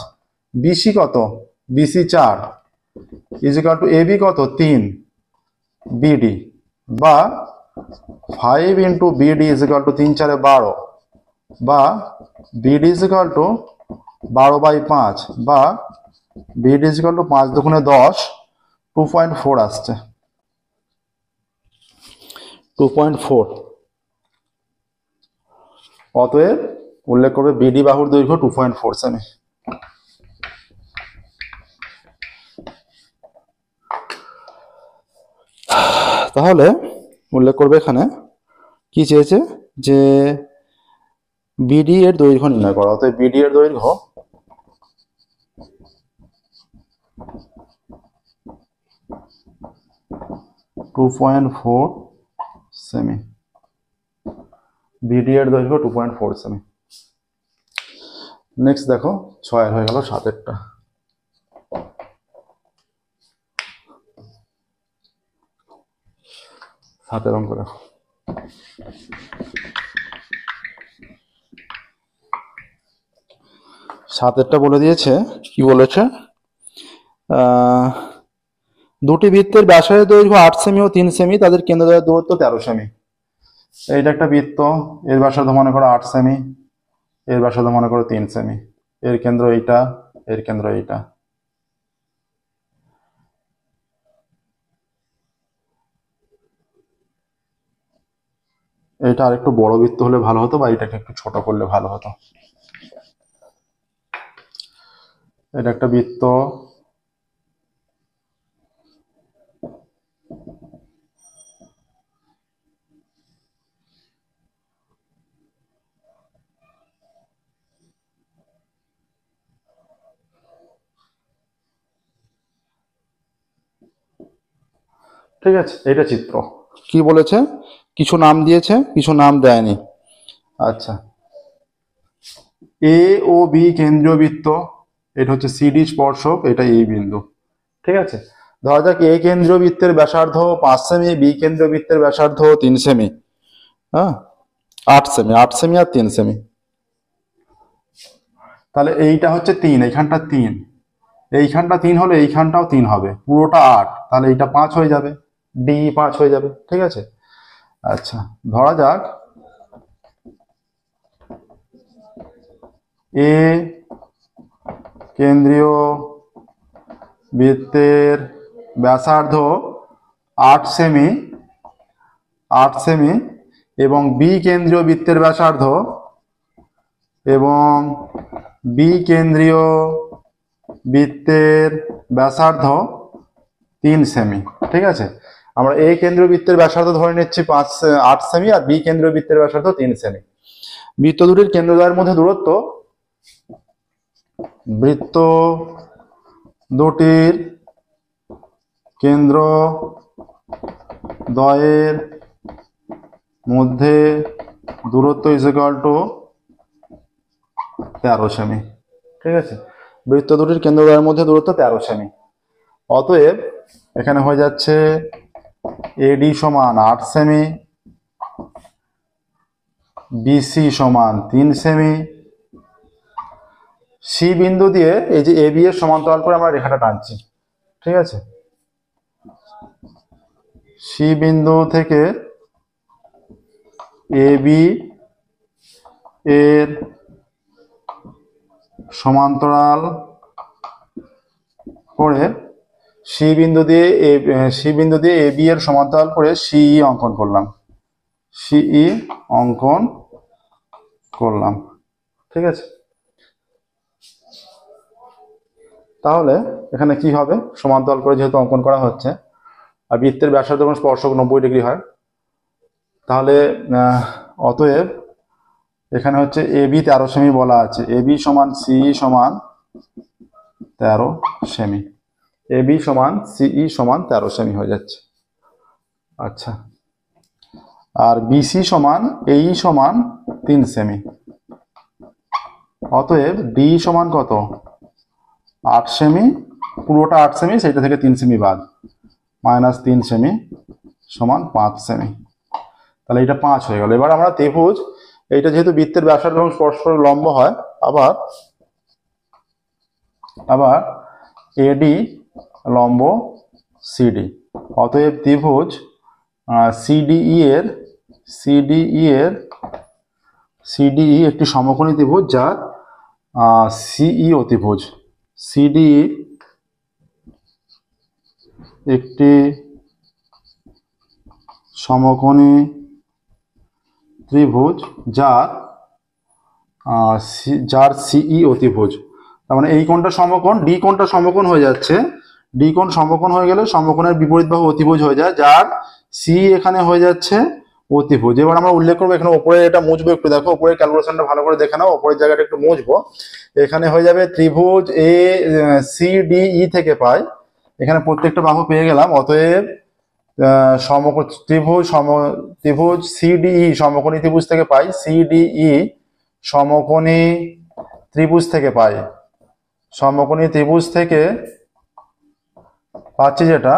বিসি কত? BC 4 is equal to AB কত? 3, বিডি বা 5 into BD is equal to 3 4 12, বা বিডি ইজ ইকুয়াল টু 12/5, বা বিডি ইজ ইকুয়াল টু 5 দুগুণে 10, 2.4 আসছে, 2.4। অতএব উল্লেখ করবে বিডি বাহুর দৈর্ঘ্য 2.4 সেমি। তাহলে উল্লেখ করবে এখানে কি চেয়েছে, যে বিডি এর দৈর্ঘ্য নির্ণয় করা। অতএব বিডি এর দৈর্ঘ্য সেমি, বিডি এর দৈর্ঘ্য 2.4 সেমি। নেক্সট দেখো 6 হয়ে গেল, 7 অঙ্ক দেখো। 7 বলে দিয়েছে, কি বলেছে, দুটি বৃত্তের ব্যাসার্ধের দৈর্ঘ্য 8 সেমি ও 3 সেমি, তাদের কেন্দ্রদ্বয়ের দূরত্ব 13 সেমি। এইটা একটা বৃত্ত, এর ব্যাসার্ধ মনে করো 8 সেমি, এর ব্যাসার্ধ মনে করো 3 সেমি, এর কেন্দ্র এইটা, এর কেন্দ্র এইটা। এটা আরেকটু বড় বৃত্ত হলে ভালো হতো, বা এটাকে একটু ছোট করলে ভালো হতো। এটা একটা বৃত্ত, ঠিক আছে, এটা চিত্র। কি বলেছে, কিছু নাম দিয়েছে, কিছু নাম দেয়নি। আচ্ছা, এ ও বি কেন্দ্রীয় বৃত্ত, এটা হচ্ছে সিডি স্পর্শক, এটা এই বিন্দু। ঠিক আছে, ধরা যাক এ কেন্দ্রীয় বৃত্তের ব্যাসার্ধ 5 সেমি, বি কেন্দ্রীয় বৃত্তের ব্যাসার্ধ 3 সেমি, হ্যাঁ 8 সেমি, 8 সেমি আর 3 সেমি। তাহলে এইটা হচ্ছে 3, এইখানটা 3, এইখানটা 3 হলে এইখানটাও 3 হবে, পুরোটা 8, তাহলে এইটা 5 হয়ে যাবে, ডি 5 হয়ে যাবে। ঠিক আছে, আচ্ছা ধরা যাক এ কেন্দ্রীয় বৃত্তের ব্যাসার্ধ 8 সেমি, 8 সেমি, এবং বি কেন্দ্রীয় বৃত্তের ব্যাসার্ধ, এবং বি কেন্দ্রীয় বৃত্তের ব্যাসার্ধ 3 সেমি। ঠিক আছে, আমরা এ কেন্দ্রীয় বৃত্তের ব্যাসার্ধ ধরে নিচ্ছি 8 সেমি, আর বি কেন্দ্রীয় বৃত্তের ব্যাসার্ধ 3 সেমি। বৃত্ত দুটির কেন্দ্রদ্বয়ের মধ্যে দূরত্ব, বৃত্ত দুটির কেন্দ্র দ্বয়ের মধ্যে দূরত্ব ইজ ইকুয়াল টু 13 সেমি। ঠিক আছে, বৃত্ত দুটির কেন্দ্রদ্বয়ের মধ্যে দূরত্ব 13 সেমি। অতএব এখানে হয়ে যাচ্ছে এডি সমান 8 সেমি, বিসি সমান 3 সেমি। সি বিন্দু দিয়ে এই যে এবি এর সমান্তরাল করে আমরা রেখাটা টানছি। ঠিক আছে, সি বিন্দু থেকে এবি এর সমান্তরাল করে সি বিন্দু দিয়ে এবি এর সমান্তরাল করে সিই অঙ্কন করলাম, সিই অঙ্কন করলাম। ঠিক আছে, তাহলে এখানে কি হবে, সমান্তরাল করে যেহেতু অঙ্কন করা হচ্ছে আর বৃত্তের ব্যাসার্ধ এবং স্পর্শক 90 ডিগ্রি হয়, তাহলে অতএব এখানে হচ্ছে এবি 13 সেমি বলা আছে, এবি সমান সিই সমান 13 সেমি, এবি সমান সিই সমান 13 সেমি হয়ে যাচ্ছে। আচ্ছা, আর বিসি সমান এই সমান 3 সেমি। অতএব ডি সমান কত, 8 সেমি, পুরোটা 8 সেমি, সেটা থেকে 3 সেমি বাদ, -3 সেমি সমান 5 সেমি। তাহলে এটা 5 হয়ে গেল। এবার আমরা ত্রিভুজ, এইটা যেহেতু বৃত্তের ব্যাসার্ধ এবং স্পর্শক লম্ব হয়, আবার এডি লম্ব সিডি। অতএব ত্রিভুজ সিডিই একটি সমকোণী ত্রিভুজ যার সিই অতিভুজ। সিডিই একটি সমকোণী ত্রিভুজ যার সিই অতিভুজ। তার মানে এই কোণটা সমকোণ, ডি কোণটা সমকোণ হয়ে যাচ্ছে, ডি কোণ সমকোণ হয়ে গেলে সমকোণের বিপরীত বাহু অতিভুজ হয়ে যায়, যার সি এখানে হয়ে যাচ্ছে অতিভুজ। এবার আমরা উল্লেখ করবো, এখানে উপরে এটা মুছবো, একটু দেখো উপরের ক্যালকুলেশনটা ভালো করে দেখে নাও, উপরের জায়গাটা একটু মুছবো। এখানে হয়ে যাবে ত্রিভুজ এ সিডিই থেকে পাই, এখানে প্রত্যেকটা বাহু পেয়ে গেলাম। অতএব ত্রিভুজ সিডিই সমকোণী ত্রিভুজ থেকে পাই, সিডিই সমকোণী ত্রিভুজ থেকে পাই, সমকোণী ত্রিভুজ থেকে পাচ্ছি যেটা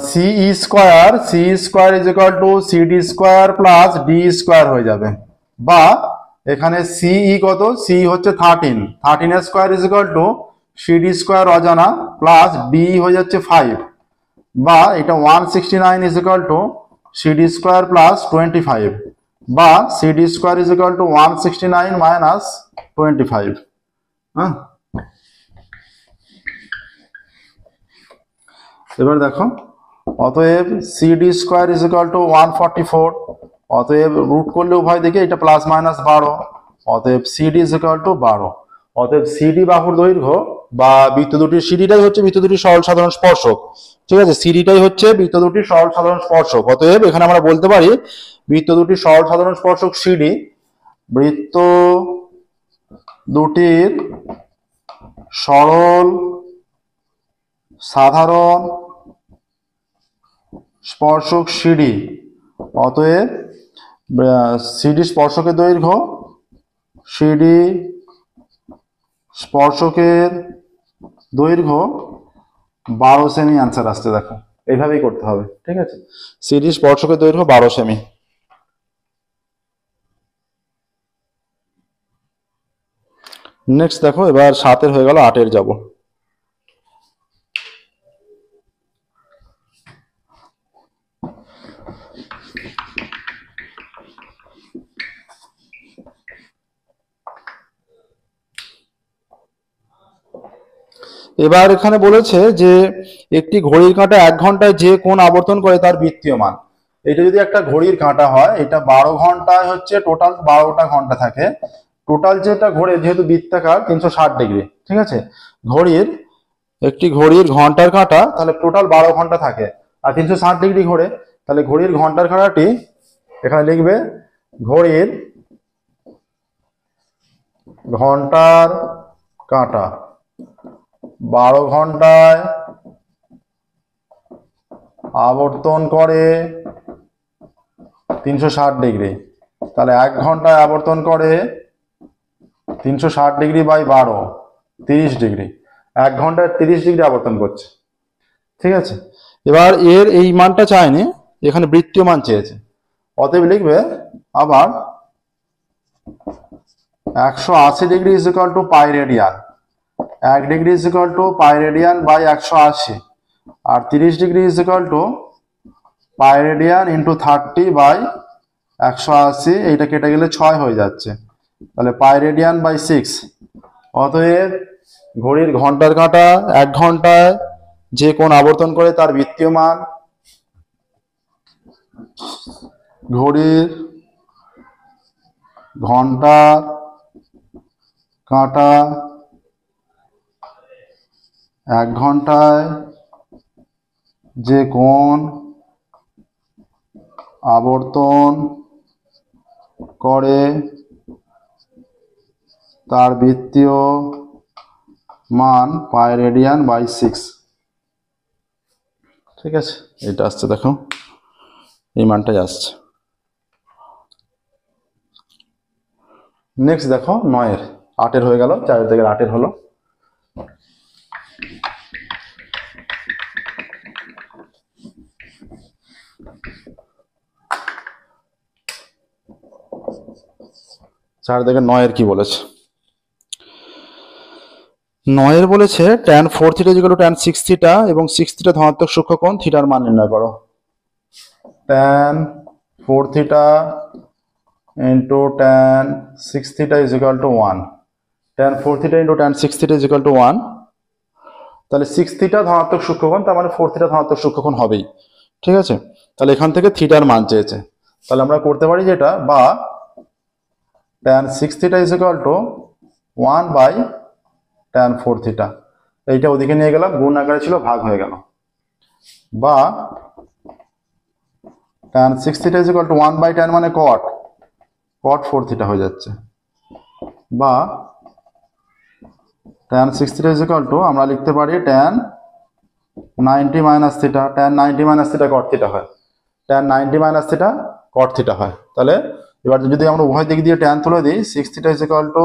সিই square is equal two CD square plus D square হয়ে যাবে, বা এখানে সিই কত, সি হচ্ছে 13 এর square is equal two CD square অজানা প্লাস ডি হয়ে যাচ্ছে 5, বা এটা 169 is equal two CD square plus 25, বা CD square is equal two 169 minus 25। হ্যাঁ, এবার দেখো, অতএব CD square is equal two 144, অতএব রুট করলে উভয় দিকে এটা প্লাস মাইনাস 12, অতএব সিডি ইজ ইকুয়াল টু 12। অতএব সিডি বাহুর দৈর্ঘ্য বা বৃত্ত দুটির সিডিটাই হচ্ছে বৃত্ত দুটির সরল সাধারণ স্পর্শক। ঠিক আছে, সিডিটাই হচ্ছে বৃত্ত দুটির সরল সাধারণ স্পর্শক। অতএব এখানে আমরা বলতে পারি বৃত্ত দুটির সরল সাধারণ স্পর্শক সিডি, বৃত্ত দুটির সরল সাধারণ স্পর্শক সিডি। অতএব সিডি স্পর্শকের দৈর্ঘ্য, সিডি স্পর্শকের দৈর্ঘ্য 12 সেমি অ্যান্সার আসছে। দেখো এইভাবেই করতে হবে। ঠিক আছে, সিডি স্পর্শকের দৈর্ঘ্য 12 সেমি। নেক্সট দেখো, এবার 7 হয়ে গেল, 8 যাব। এবার এখানে বলেছে যে একটি ঘড়ির কাঁটা 1 ঘন্টায় যে কোণ আবর্তন করে তার বৃত্তীয় মান। এটা যদি একটা ঘড়ির কাঁটা হয়, এটা 12 ঘন্টায় হচ্ছে টোটাল 12টা ঘন্টা থাকে, টোটাল যেটা ঘোরে যেহেতু বৃত্তাকার 360 ডিগ্রি। ঠিক আছে, একটি ঘড়ির ঘন্টার কাঁটা তাহলে টোটাল 12 ঘন্টা থাকে আর 360 ডিগ্রি ঘোরে, তাহলে ঘড়ির ঘন্টার কাঁটাটি এখানে লিখবে ঘড়ির ঘন্টার কাঁটা 12 ঘন্টায় আবর্তন করে 360 ডিগ্রি, তাহলে 1 ঘন্টায় আবর্তন করে 360 ডিগ্রি বাই 12, 30 ডিগ্রি। 1 ঘন্টায় 30 ডিগ্রি আবর্তন করছে। ঠিক আছে, এবার এর এই মানটা চায়নি, এখানে বৃত্তীয় মান চেয়েছে। অতএব লিখবে আবার 180 degree is equal to pi radian. 1 degree is equal to pi radian by 180, আর 30 degree is equal to pi radian into 30 by 180। এইটা কেটে গেলে 6 হয়ে যাচ্ছে, তাহলে পাই রেডিয়ান বাই 6। অতএব ঘড়ির ঘন্টার কাঁটা 1 ঘন্টায় যে কোণ আবর্তন করে তার বৃত্তীয় মান, ঘড়ির ঘন্টার কাঁটা 1 ঘন্টায় যে কোণ আবর্তন করে তার বৃত্তীয় মান পাই রেডিয়ান বাই 6। ঠিক আছে, এটা আসছে, দেখো এই মানটাই আসছে। নেক্সট দেখো 9-এর, 8-এর হয়ে গেল, 4 থেকে 8-এর হলো। চার থেকে 9-এর কি বলেছে? 9-এর বলেছে tan 4 theta equal to tan 6 theta এবং 6 থিটা ধনাত্মক সূক্ষ্মকোণ থিটার মান নির্ণয় করো। tan 4 theta into tan 6 theta is equal to 1। tan 4 theta into tan 6 theta is equal to 1। তাহলে 6 থিটা ধনাত্মক সূক্ষ্মকোণ, তার মানে 4 থিটা ধনাত্মক সূক্ষ্মকোণ হবেই। ঠিক আছে, তাহলে এখান থেকে থিটার মান চেয়েছে, তাহলে আমরা করতে পারি যেটা, বা tan 6 theta is equal to 1 by tan 4 theta. এইটা ওদিকে নিয়ে গেলাম, গুণ আকারে ছিল, ভাগ হয়ে গেল। বা tan 6 theta is equal to 1 by tan মানে cot 4 থিটা হয়ে যাচ্ছে। বা tan 6 theta is equal to আমরা লিখতে পারি tan 90 minus theta. tan 90 minus theta cot theta হয়, tan 90 minus theta cot theta হয়। তাহলে এবার যদি আমরা উভয় দিক দিয়ে tan তুলে দিই, 6 theta is equal to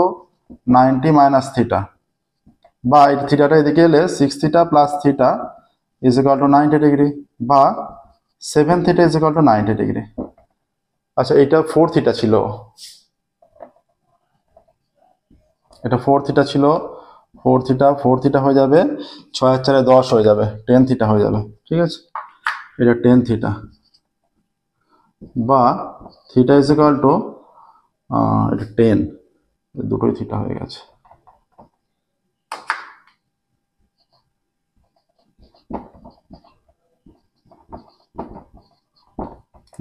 90 minus theta, বা এই থিটাটা এদিকে এলে 6 theta plus theta is equal to 90 degree, বা 7 theta is equal to 90 degree. আচ্ছা, এটা 4 থিটা ছিল, এটা 4 থিটা ছিল, 4 থিটা হয়ে যাবে 6 আর 4 10 হয়ে যাবে, 10 থিটা হয়ে যাবে। ঠিক আছে, এটা 10 থিটা, বা থিটা ইজ ইকুয়াল টু এটা 10, দুটোই থিটা হয়ে গেছে।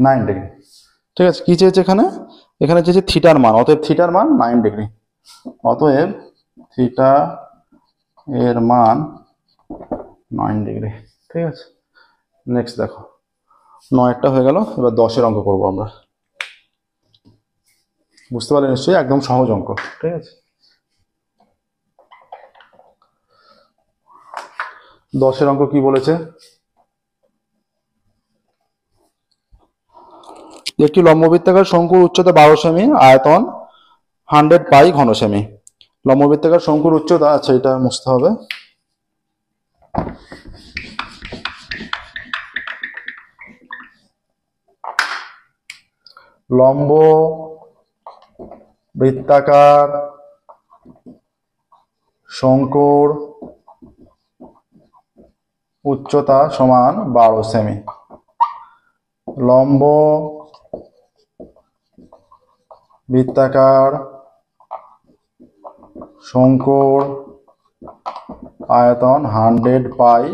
Nine degree. ঠিক আছে, কি চেয়েছে এখানে? এখানে চেয়েছে থিটার মান, অতএব থিটার মান 9 ডিগ্রি। অতএব থিটা এর মান 9 ডিগ্রি। ঠিক আছে, নেক্সট দেখো 9-টা হয়ে গেল, এবার 10-এর অঙ্ক করবো আমরা। বুঝতে পারলে নিশ্চয়ই, একদম সহজ অঙ্ক। ঠিক আছে, 10-এর অঙ্ক কি বলেছে? একটি লম্ববৃত্তাকার শঙ্কুর উচ্চতা 12 সেমি, আয়তন 100 পাই ঘন সেমি। লম্ববৃত্তাকার শঙ্কুর উচ্চতা, আচ্ছা এটা মুছতে হবে। লম্ব বৃত্তাকার শঙ্কুর উচ্চতা সমান 12 সেমি। লম্ব বৃত্তাকার শঙ্কুর আয়তন 100 পাই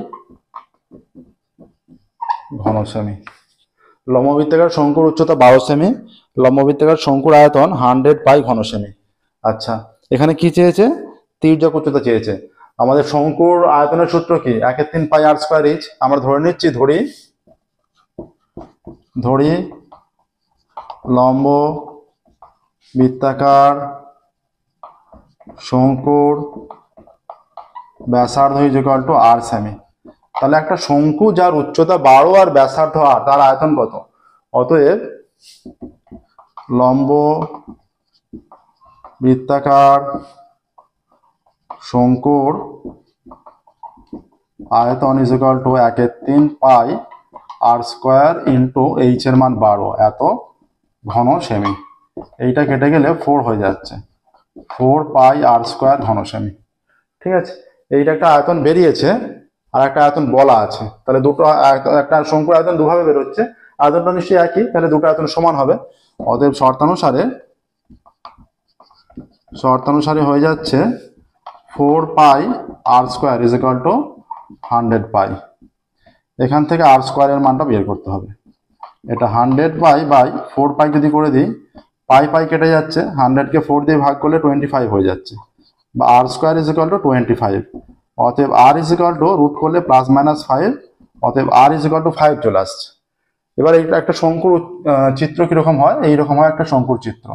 ঘন সেমি। লম্ববৃত্তাকার শঙ্কুর উচ্চতা 12 সেমি, লম্ববৃত্তাকার শঙ্কুর আয়তন 100 পাই ঘন সেমি। আচ্ছা, এখানে কি চেয়েছে? তির্যক উচ্চতা চেয়েছে। আমাদের শঙ্কুর আয়তনের সূত্র কি? 1/3 পাই আর স্কয়ার ইচ। আমরা ধরে নিচ্ছি, ধরি লম্ব বৃত্তাকার শঙ্কুর ব্যাসার্ধ ইজ ইকুয়াল টু আর সেমি। তাহলে একটা শঙ্কু যার উচ্চতা 12 আর ব্যাসার্ধ আর, তার আয়তন কত? অতএব লম্ব বৃত্তাকার শঙ্কুর আয়তন is equal to 1/3 pi R square into H এর মান 12 এত ঘন সেমি। এইটা কেটে গেলে 4 হয়ে যাচ্ছে, 4 পাই আর স্কোয়ার ঘন সেমি। ঠিক আছে, এইটা একটা আয়তন বেরিয়েছে আর একটা আয়তন বলা আছে, তাহলে দুটো একটা শঙ্কুর আয়তন দুভাবে বেরোচ্ছে, আয়তনটা নিশ্চয়ই একই, তাহলে দুটো আয়তন সমান হবে। অতএব শর্তানুসারে হয়ে যাচ্ছে 4 পাই আর স্কোয়ার ইজ ইকুয়াল টু 100 পাই। এখান থেকে আর স্কোয়ারের মানটা বের করতে হবে। এটা 100 পাই বাই 4 পাই যদি করে দিই, পাই পাই কেটে যাচ্ছে, 100কে 4 দিয়ে ভাগ করলে 25 হয়ে যাচ্ছে, বা আর স্কোয়ার ইজ ইকুয়াল টু 25। অতএব আর ইজ ইকুয়াল টু রুট করলে +-5, অতএব আর ইজ ইকুয়াল টু 5 চলে আসছে। এবার এইটা একটা শঙ্কুর চিত্র কিরকম হয়, এইরকম হয় একটা শঙ্কুর চিত্র,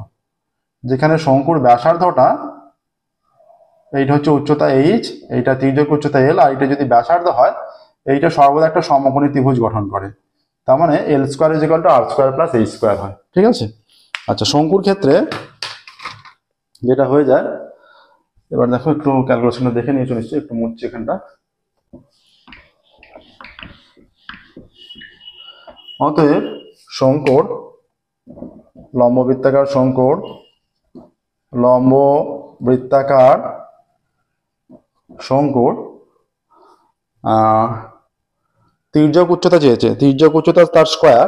যেখানে শঙ্কুর ব্যাসার্ধটা, এইটা হচ্ছে উচ্চতা h, এইটা তির্যক উচ্চতা l, আর এটা যদি ব্যাসার্ধ হয়, এইটা সর্বদা একটা সমকোণী ত্রিভুজ গঠন করে। তার মানে l square is equal to r square plus h square হয়। ঠিক আছে, আচ্ছা শঙ্কুর ক্ষেত্রে যেটা হয়ে যায়, এবার দেখো একটু ক্যালকুলেশনটা দেখে নিয়েছো নিশ্চয়ই, একটু মুছছি এখানটা। অতএব শঙ্কুর লম্ব বৃত্তাকার শঙ্কুর তির্যক উচ্চতা চেয়েছে, তির্যক উচ্চতা তার স্কোয়ার,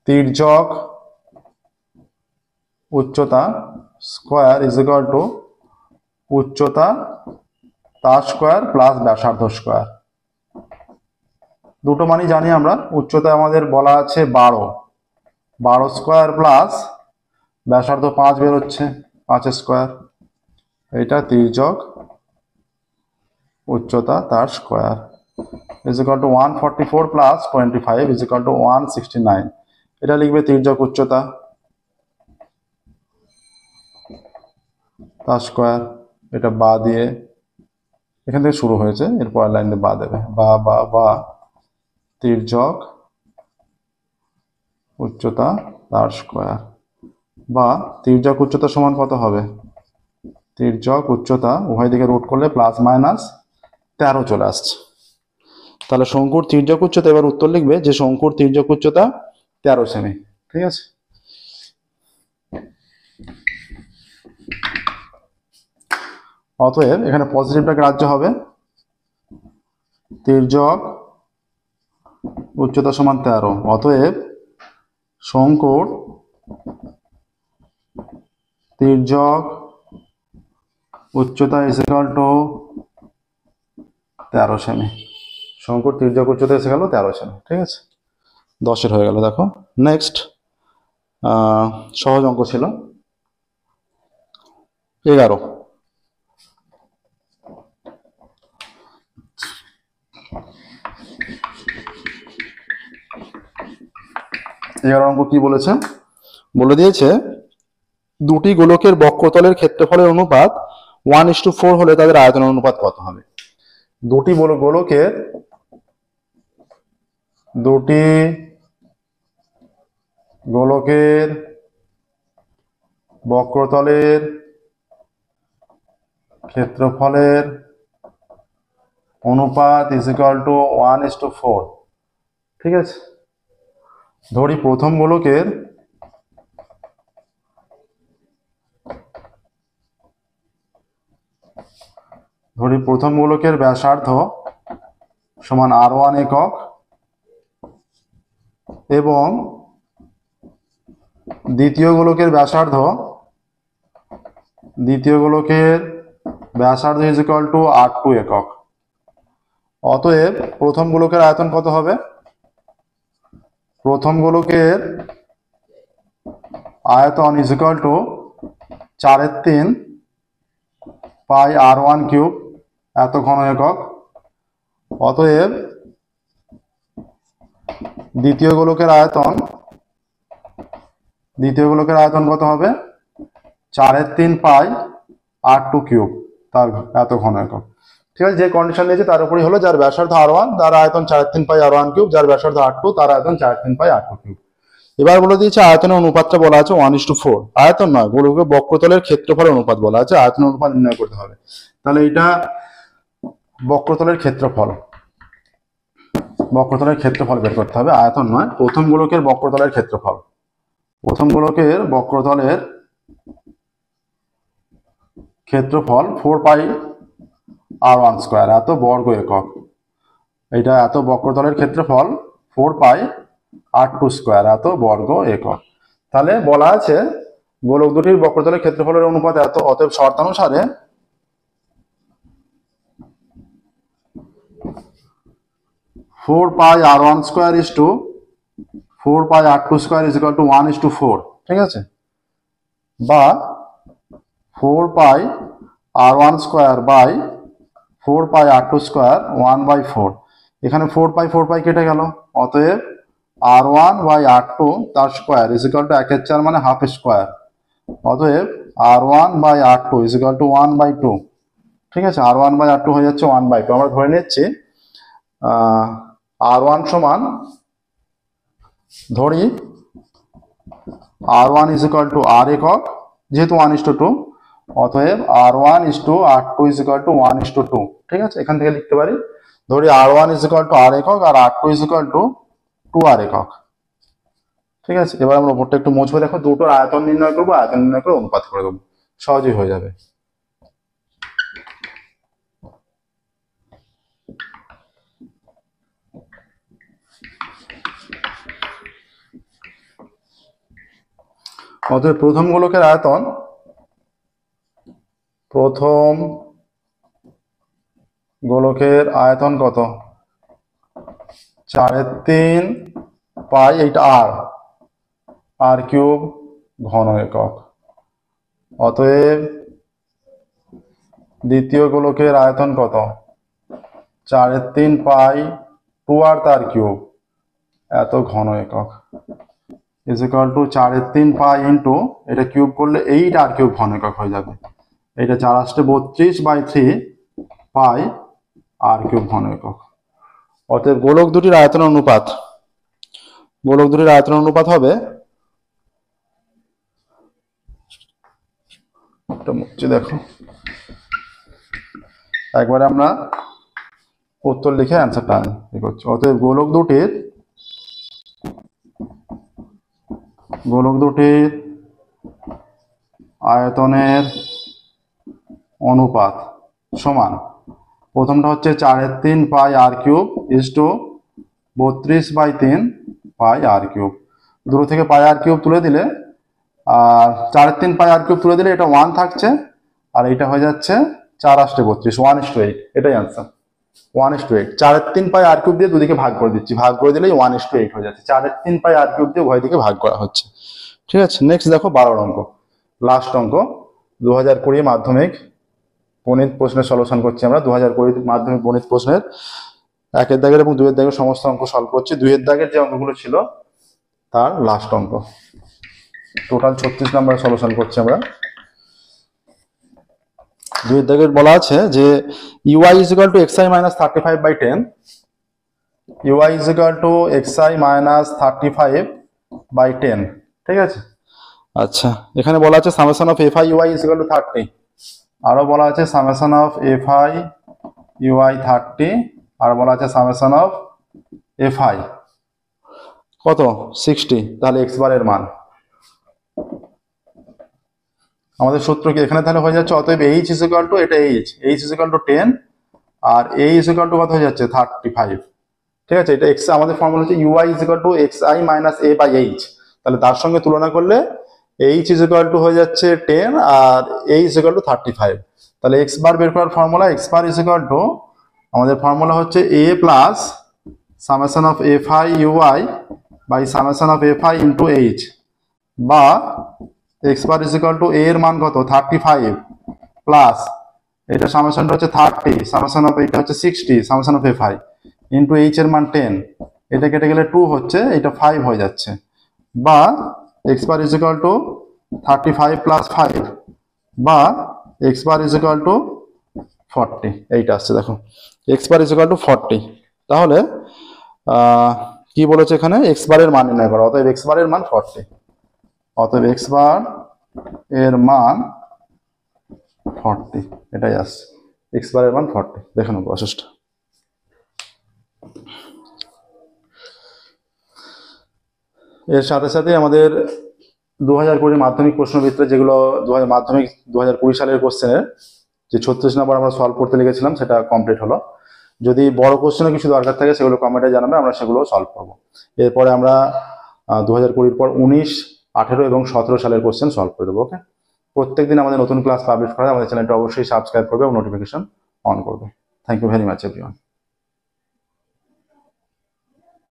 তির্যক উচ্চতা স্কোয়ার ইজ ইকুয়াল টু উচ্চতা তার স্কোয়ার প্লাস ব্যাসার্ধ স্কোয়ার। দুটো মানই জানি আমরা, উচ্চতা আমাদের বলা আছে 12 স্কোয়ার প্লাস ব্যাসার্ধ 5 বেরোচ্ছে, 5 স্কোয়ার। এটা তির্যক উচ্চতা তার square is equal two 144 plus 25 is equal two 169। এটা লিখবে তির্যক উচ্চতা তার স্কোয়ার, এটা বা দিয়ে এখান থেকে শুরু হয়েছে, এরপর লাইন দিয়ে বা দেবে, বা তির্যক উচ্চতা তার স্কোয়ার, বা তির্যক উচ্চতা সমান কত হবে, তির্যক উচ্চতা উভয় দিকে রুট করলে +-13 চলে আসছে। তাহলে শঙ্কুর তির্যক উচ্চতা, এবার উত্তর লিখবে যে শঙ্কুর তির্যক উচ্চতা 13 সেমি। ঠিক আছে, অতএব এখানে পজিটিভটা গ্রাহ্য হবে, তির্যক উচ্চতা সমান 13, অতএব শঙ্কুর তির্যক উচ্চতা ইজ ইকুয়াল টু 13 সেমি। শঙ্কুর তির্যক উচ্চতা এসে গেল 13 সেমি। ঠিক আছে, 10-এর হয়ে গেল। দেখো নেক্সট সহজ অঙ্ক ছিল 11। অঙ্ক কি বলেছে, বলে দিয়েছে দুটি গোলকের বক্রতলের ক্ষেত্রফলের অনুপাত 1:4 হলে তাদের আয়তন অনুপাত কত হবে। দুটি গোলকের বক্রতলের ক্ষেত্রফলের অনুপাত ইজ ইকুয়াল টু 1:4। ঠিক আছে, ধরি প্রথম গোলকের ব্যাসার্ধ সমান r1 একক এবং দ্বিতীয় গোলকের ব্যাসার্ধ ইজ ইকুয়াল টু r2 একক। অতএব প্রথম গোলকের আয়তন কত হবে, প্রথম গোলকের আয়তন is equal two 4/3 pi r1 cube এত ঘন একক। অতএব দ্বিতীয় গোলকের আয়তন কত হবে, 4/3 পাই r2 কিউব তার এত ঘন একক। ঠিক আছে, যে কন্ডিশন নিয়েছে তার উপরই হলো, যার ব্যাসার্ধ r1 তার আয়তন 4/3 পাই r1 কিউব, যার ব্যাসার্ধ r2 তার আয়তন 4/3 পাই r2 কিউব। এবার বলে দিয়েছে আয়তনের অনুপাতটা বলা আছে 1:4। আয়তন নয়, গোলকের বক্রতলের ক্ষেত্রফলের অনুপাত বলা আছে, আয়তনের অনুপাত নির্ণয় করতে হবে। তাহলে এটা বক্রতলের ক্ষেত্রফল, বক্রতলের ক্ষেত্রফল বের করতে হবে, আয়তন নয়। প্রথম গোলকের বক্রতলের ক্ষেত্রফল, প্রথম গোলকের বক্রতলের ক্ষেত্রফল 4πr1² এত বর্গ একক। এটা এত বক্রতলের ক্ষেত্রফল 4πr2² এত বর্গ একক। তাহলে বলা আছে গোলক দুটির বক্রতলের ক্ষেত্রফলের অনুপাত এত, অতএব শর্তানুসারে 4πr1² is to 4πr2² is equal to 1:4, ঠিক আছে, বা 4πr1² by 4πr2² 1/4। এখানে 4π কেটে গেল, অতএব r1/r2 তার স্কোয়ার is equal to 1/4 মানে হাফ স্কোয়ার, অতএব r1/r2 is equal to 1/2, ঠিক আছে। r1/r2 হয়ে যাচ্ছে 1/2। আমরা ধরে নিচ্ছি r1 সমান, ধরি r1 is equal to r একক, যেহেতু 1:2, অতএব r1 is to r2 is equal to 1:2, ঠিক আছে। এখান থেকে লিখতে পারি, ধরি r1 is equal to r একক আর r2 is equal to 2r একক, ঠিক আছে। এবার আমরা উপরটা একটু মুছবো, দেখো দুটোর আয়তন নির্ণয় করবো, আয়তন নির্ণয় করে অনুপাত করে দেবো, সহজেই হয়ে যাবে। অতএব প্রথম গোলকের আয়তন, প্রথম গোলকের আয়তন কত, 4/3 এইটা r³ ঘন একক। অতএব দ্বিতীয় গোলকের আয়তন কত, 4/3 2r তার কিউব এত ঘন একক, is equal to 4/3 ইন্টু এটা কিউব করলে 8r³ ঘন একক হয়ে যাবে। এটা 4×32/3 r³ ঘন একক। অতএব গোলক দুটির আয়তন অনুপাত, গোলক দুটির আয়তন অনুপাত হবে, দেখো একবারে আমরা উত্তর লিখে অ্যান্সারটা করছি। অতএব গোলক দুটির আয়তনের অনুপাত সমান, প্রথমটা হচ্ছে 4/3 r³ is to 32/3 r³। দুটো থেকে r³ তুলে দিলে, আর 4/3 r³ তুলে দিলে এটা 1 থাকছে, আর এটা হয়ে যাচ্ছে 4×32 1:8, এটাই আনসার 1:8। 4/3 r³ দিয়ে দুদিকে ভাগ করে দিচ্ছি, ভাগ করে দিলেই 1:8 হয়ে যাচ্ছে। 4/3 r³ দিয়ে উভয় দিকে ভাগ করা হচ্ছে, ঠিক আছে। নেক্সট দেখো 12 অঙ্ক, লাস্ট অঙ্ক। 2020 মাধ্যমিক গণিত প্রশ্নের সলিউশন করছি আমরা। 2020 মাধ্যমিক গণিত প্রশ্নের 1 এর দাগের এবং 2 এর দাগের সমস্ত অঙ্ক সলভ করছি। 2 এর দাগের যে অঙ্কগুলো ছিল তার লাস্ট অঙ্ক, টোটাল 36 নম্বরের সলিউশন করছি আমরা। 2 এর দাগের বলা আছে যে uy is equal to xi minus 35/10, uy is equal to xi minus 35/10, ঠিক আছে। আচ্ছা, এখানে বলা আছে summation of fi uy is equal to 30, আরো বলা আছে সামেশন অফ fi uy 30, আর বলা আছে সামেশন অফ fi কত 60। তাহলে x বারের মান আমাদের সূত্র কি এখানে তাহলে হয়ে যাচ্ছে, অতএব h is equal to, এটা h is equal to 10 R a is equal to কত হয়ে যাচ্ছে 35, ঠিক আছে। এটা x, আমাদের ফর্মুলা হচ্ছে uy is equal to xi minus a by h, তাহলে তার সঙ্গে তুলনা করলে h is equal to হয়ে যাচ্ছে 10 আর a is equal to 35। তাহলে x বার বের করার formula, x bar is equal to, আমাদের ফর্মুলা হচ্ছে a plus summation of fi uy by summation of fi into h, বা x bar is equal to a এর মান কত 35 plus এটা সামেশনটা হচ্ছে 30, সামেশন অফ এটা হচ্ছে 60 summation of fi into h এর মান 10, এটা কেটে গেলে 2 হচ্ছে, এটা 5 হয়ে যাচ্ছে, বা x bar is equal to 35 plus 5, বা x bar is equal to 40, এইটা আসছে দেখো x bar is equal to 40। তাহলে কি বলেছে এখানে, এক্স বারের মান নির্ণয় করো, অতএব এক্স বারের মান 40, অতএব এক্স বার এর মান 40, এটাই আসছে, এক্স বারের মান 40। দেখে নেবো প্রসেসটা। এর সাথে সাথে আমাদের 2020 মাধ্যমিক প্রশ্ন ভিতরে যেগুলো মাধ্যমিক 2020 সালের কোশ্চেনের যে 36 নম্বর আমরা সলভ করতে লিখেছিলাম সেটা কমপ্লিট হলো। যদি বড় কোশ্চেনে কিছু দরকার থাকে সেগুলো কমেন্টে জানাবে, আমরা সেগুলো সলভ করবো। এরপরে আমরা 2020 পর 19, 18 এবং 17 সালের কোশ্চেন সলভ করে দেবো। ওকে, প্রত্যেকদিন আমাদের নতুন ক্লাস পাবলিশ করা, আমাদের চ্যানেলটা অবশ্যই সাবস্ক্রাইব করবে এবং নোটিফিকেশন অন করবে। Thank you very much everyone.